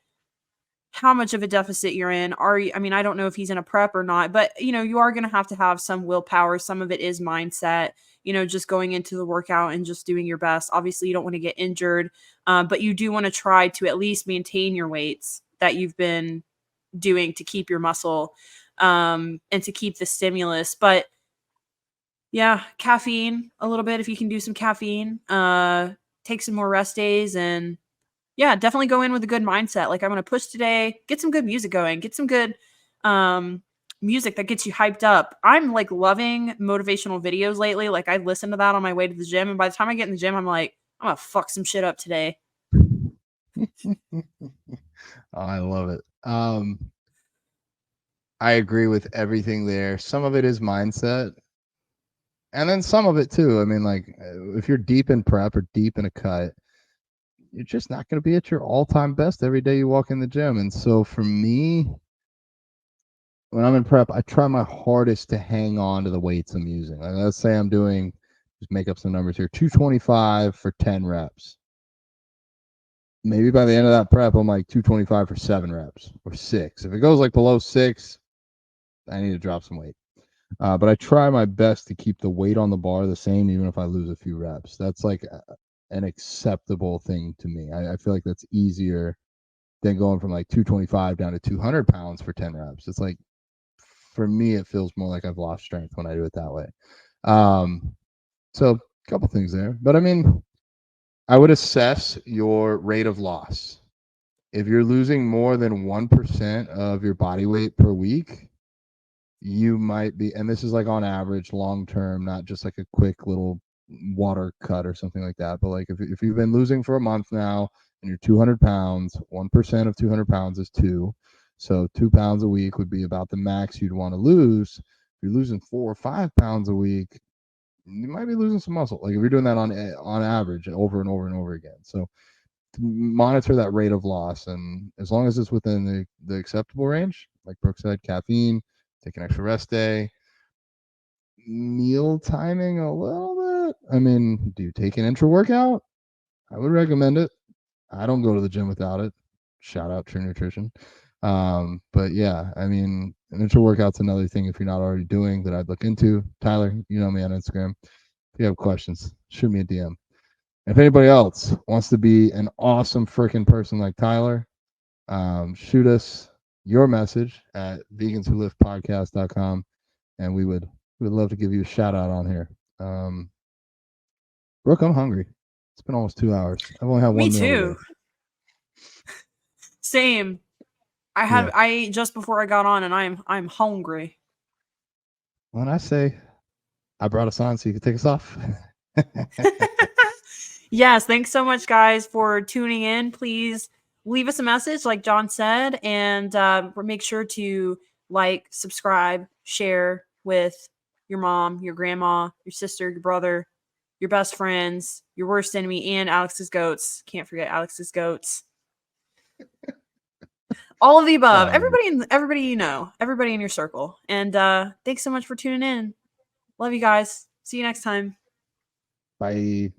how much of a deficit you're in, I don't know if he's in a prep or not, but you are going to have some willpower. Some of it is mindset, just going into the workout and just doing your best. Obviously you don't want to get injured, but you do want to try to at least maintain your weights that you've been doing to keep your muscle, and to keep the stimulus. But yeah, caffeine a little bit, if you can do some caffeine, take some more rest days, and yeah, definitely go in with a good mindset. Like, I'm going to push today, get some good music going, get some good music that gets you hyped up. I'm like loving motivational videos lately. Like, I listen to that on my way to the gym. And by the time I get in the gym, I'm like, I'm going to fuck some shit up today. Oh, I love it. I agree with everything there. Some of it is mindset. And then some of it too. I mean, like if you're deep in prep or deep in a cut, you're just not going to be at your all-time best every day you walk in the gym. And so for me, when I'm in prep, I try my hardest to hang on to the weights I'm using. Like, let's say I'm doing, just make up some numbers here, 225 for 10 reps. Maybe by the end of that prep, I'm like 225 for 7 reps or 6. If it goes like below 6, I need to drop some weight. But I try my best to keep the weight on the bar the same, even if I lose a few reps. That's like an acceptable thing to me. I feel like that's easier than going from like 225 down to 200 pounds for 10 reps. It's like, for me, it feels more like I've lost strength when I do it that way. So a couple things there. But I mean, I would assess your rate of loss. If you're losing more than 1% of your body weight per week, you might be, and this is like on average, long term, not just like a quick little water cut or something like that. But like if you've been losing for a month now and you're 200 pounds, 1% of 200 pounds is 2. So 2 pounds a week would be about the max you'd want to lose. If you're losing 4 or 5 pounds a week, you might be losing some muscle. Like if you're doing that on average over and over and over again. So monitor that rate of loss, and as long as it's within the acceptable range, like Brooke said, caffeine, take an extra rest day, meal timing a little bit. I mean, do you take an intra workout? I would recommend it. I don't go to the gym without it. Shout out True Nutrition. But yeah, I mean, an intra workout's another thing if you're not already doing that I'd look into. Tyler, you know me on Instagram. If you have questions, shoot me a DM. If anybody else wants to be an awesome freaking person like Tyler, shoot us your message at veganswholiftpodcast.com, and we would love to give you a shout out on here. Brooke, I'm hungry. It's been almost 2 hours. I've only had one Me meal too. today. Same. I ate just before I got on, and I'm hungry. When I say I brought us on so you could take us off. Yes, thanks so much, guys, for tuning in. Please leave us a message, like John said, and make sure to like, subscribe, share with your mom, your grandma, your sister, your brother, your best friends, your worst enemy, and Alex's goats. Can't forget Alex's goats. All of the above. Everybody you know, everybody in your circle. And thanks so much for tuning in. Love you guys. See you next time. Bye.